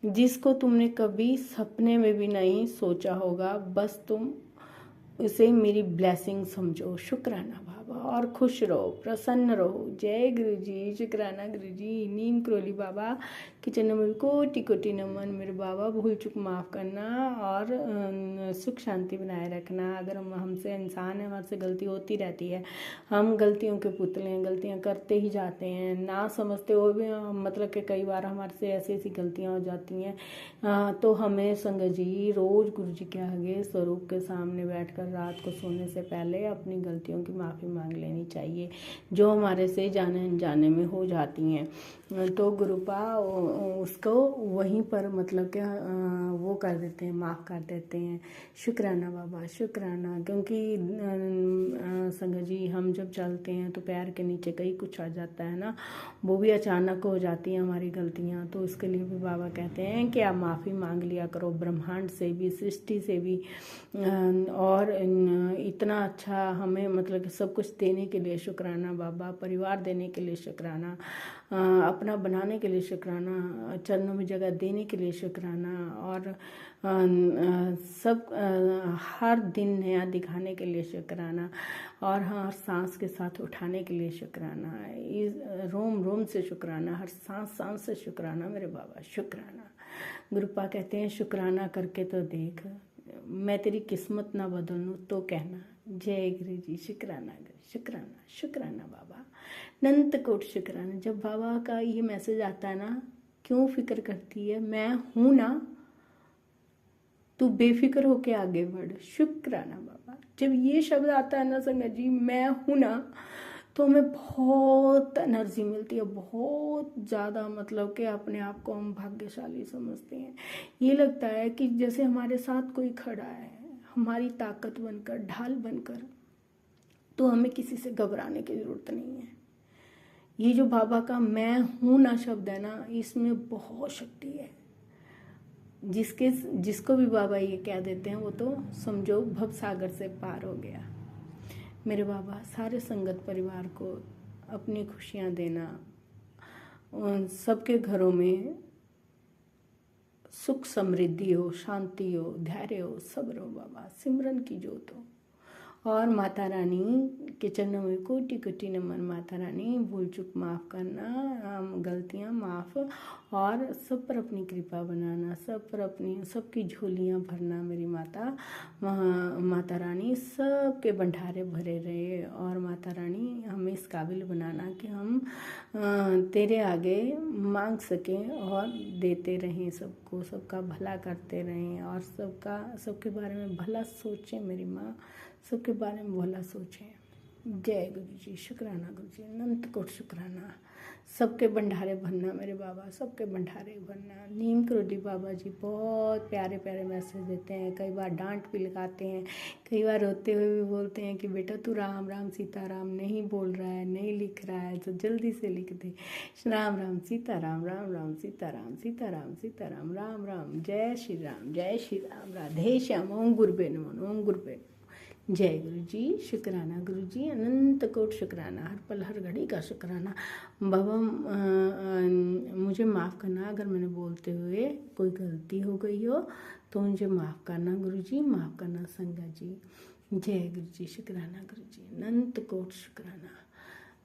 [SPEAKER 5] जिसको तुमने कभी सपने में भी नहीं सोचा होगा, बस तुम उसे मेरी ब्लेसिंग समझो। शुक्राना बाबा। बाबा, और खुश रहो, प्रसन्न रहो। जय गुरु जी, शुक्राना गुरु जी। नीम करोली बाबा के चरणों में कोटि कोटि नमन। मेरे बाबा, भूल चूक माफ़ करना और सुख शांति बनाए रखना। अगर हम हमसे इंसान है, हमारे से गलती होती रहती है, हम गलतियों के पुतले हैं, गलतियां करते ही जाते हैं, ना समझते हुए भी मतलब कि कई बार हमारे से ऐसी ऐसी गलतियां हो जाती हैं। तो हमें संगत जी रोज़ गुरु जी के आगे स्वरूप के सामने बैठकर रात को सोने से पहले अपनी गलतियों की माफ़ी मांग लेनी चाहिए, जो हमारे से जाने अनजाने में हो जाती हैं। तो गुरुपा उसको वहीं पर मतलब कि वो कर देते हैं, माफ़ कर देते हैं। शुक्राना बाबा, शुक्राना। क्योंकि संगत जी हम जब चलते हैं तो पैर के नीचे कई कुछ आ जाता है ना, वो भी अचानक हो जाती हैं हमारी गलतियाँ। तो इसके लिए भी बाबा कहते हैं कि आप माफ़ी मांग लिया करो, ब्रह्मांड से भी, सृष्टि से भी। और इतना अच्छा हमें मतलब कि सब कुछ देने के लिए शुक्राना बाबा, परिवार देने के लिए शुक्राना, अपना बनाने के लिए शुक्राना, चरणों में जगह देने के लिए शुक्राना, और सब हर दिन नया दिखाने के लिए शुक्राना, और हर सांस के साथ उठाने के लिए शुक्राना, इस रोम रोम से शुक्राना, हर सांस सांस से शुक्राना मेरे बाबा, शुक्राना। गुरुपा कहते हैं शुक्राना करके तो देख, मैं तेरी किस्मत ना बदलूं तो कहना। जय गुरु जी, शुक्राना गुरु, शुक्राना, शुक्राना बाबा, अनंत कोट शुक्राना। जब बाबा का ये मैसेज आता है ना, क्यों फिक्र करती है, मैं हूं ना, तू बेफिक्र होके आगे बढ़। शुक्राना बाबा। जब ये शब्द आता है ना संगत जी, मैं हूं ना, तो हमें बहुत एनर्जी मिलती है, बहुत ज़्यादा, मतलब कि अपने आप को हम भाग्यशाली समझते हैं। ये लगता है कि जैसे हमारे साथ कोई खड़ा है, हमारी ताकत बनकर, ढाल बनकर, तो हमें किसी से घबराने की ज़रूरत नहीं है। ये जो बाबा का मैं हूं ना शब्द है ना, इसमें बहुत शक्ति है। जिसको भी बाबा ये कह देते हैं, वो तो समझो भव सागर से पार हो गया। मेरे बाबा सारे संगत परिवार को अपनी खुशियाँ देना, उन सबके घरों में सुख समृद्धि हो, शांति हो, धैर्य हो, सब्र हो बाबा, सिमरन की जोत हो। और माता रानी के चरणों में कोटि कोटि नमन। माता रानी भूल चूक माफ़ करना, गलतियाँ माफ़, और सब पर अपनी कृपा बनाना, सब पर अपनी सबकी झोलियाँ भरना। मेरी माता माता रानी सबके भंडारे भरे रहे, और माता रानी हमें इस काबिल बनाना कि हम तेरे आगे मांग सकें और देते रहें सबको, सबका भला करते रहें, और सबके बारे में भला सोचें। मेरी माँ सबके बारे में भला सोचें। जय गुरु जी, शुक्राना गुरु जी, अनंत कोट शुक्राना। सबके भंडारे भरना मेरे बाबा, सबके भंडारे भरना। नीम करोली बाबा जी बहुत प्यारे प्यारे मैसेज देते हैं, कई बार डांट भी लगाते हैं, कई बार रोते हुए भी बोलते हैं कि बेटा तू राम राम सीता राम नहीं बोल रहा है, नहीं लिख रहा है, तो जल्दी से लिख दे। राम राम सीता राम, राम राम सीता राम, सीता राम सीता राम, राम राम, जय श्री राम, जय श्री राम, राधे श्याम। ओम गुरुबे नमः, ओम गुरुबे। जय गुरु जी, शुक्राना गुरु जी, अनंत कोट शुक्राना, हर पल हर घड़ी का शुक्राना। बाबा मुझे माफ़ करना अगर मैंने बोलते हुए कोई गलती हो गई हो, तो मुझे माफ़ करना गुरु जी, माफ़ करना संगत जी। जय गुरु जी, शुक्राना गुरु जी, अनंत कोट शुक्राना।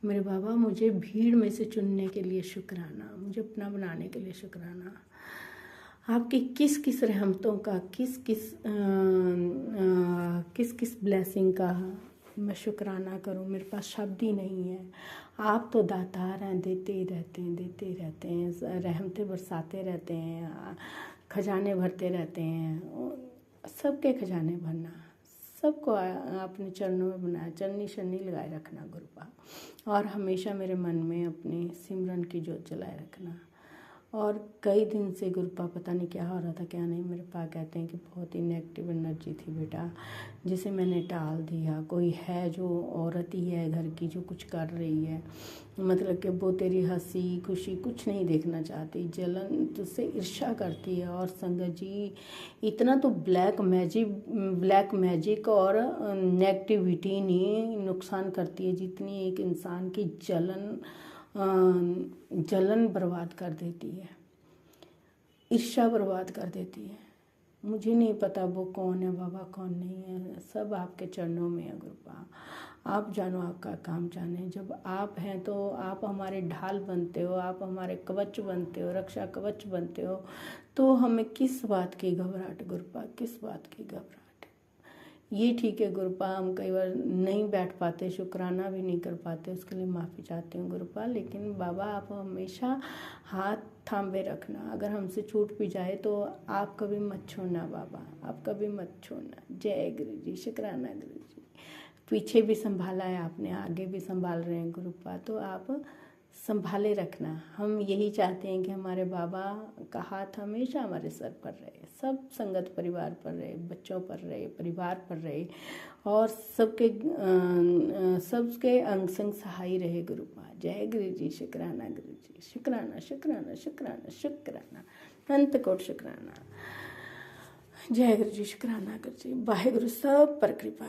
[SPEAKER 5] मेरे बाबा मुझे भीड़ में से चुनने के लिए शुक्राना, मुझे अपना बनाने के लिए शुक्राना। आपकी किस किस रहमतों का, किस किस ब्लेसिंग का मैं शुक्राना करूं, मेरे पास शब्द ही नहीं है। आप तो दातार हैं, देते ही रहते हैं, देते ही रहते हैं, रहमतें बरसाते रहते हैं, खजाने भरते रहते हैं। सबके खजाने भरना, सबको अपने चरणों में बनाया, चरनी शरनी लगाए रखना गुरुपा, और हमेशा मेरे मन में अपने सिमरन की जोत जलाए रखना। और कई दिन से गुरुपा पता नहीं क्या हो रहा था क्या नहीं, मेरे पापा कहते हैं कि बहुत ही नेगेटिव एनर्जी थी बेटा, जिसे मैंने टाल दिया। कोई है जो औरत ही है घर की जो कुछ कर रही है, मतलब कि वो तेरी हंसी खुशी कुछ नहीं देखना चाहती, जलन तुझसे ईर्ष्या करती है। और संगत जी इतना तो ब्लैक मैजिक और नेगेटिविटी नहीं नुकसान करती है जितनी एक इंसान की जलन बर्बाद कर देती है, ईर्ष्या बर्बाद कर देती है। मुझे नहीं पता वो कौन है बाबा, कौन नहीं है, सब आपके चरणों में है गुरुपा। आप जानो आपका काम जाने। जब आप हैं तो आप हमारे ढाल बनते हो, आप हमारे कवच बनते हो, रक्षा कवच बनते हो। तो हमें किस बात की घबराहट गुरुपा, किस बात की घबराहट। ये ठीक है गुरुपा, हम कई बार नहीं बैठ पाते, शुक्राना भी नहीं कर पाते, उसके लिए माफ़ी चाहती हूँ गुरुपा। लेकिन बाबा आप हमेशा हाथ थामे रखना, अगर हमसे छूट भी जाए तो आप कभी मत छोड़ना बाबा, आप कभी मत छोड़ना। जय गुरु जी, शुक्राना गुरु जी। पीछे भी संभाला है आपने, आगे भी संभाल रहे हैं गुरुपा, तो आप संभाले रखना। हम यही चाहते हैं कि हमारे बाबा का हाथ हमेशा हमारे सर पर रहे, सब संगत परिवार पर रहे, बच्चों पर रहे, परिवार पर रहे, और सबके अंग संग सहाय रहे गुरुपा। जय गुरु जी, शुक्राना गुरु जी, शुक्राना शुक्राना शुक्राना शुक्राना, अनंत कोट शुक्राना। जय गुरु जी, शुक्राना गुरु जी। वाहिगुरु सब पर कृपा।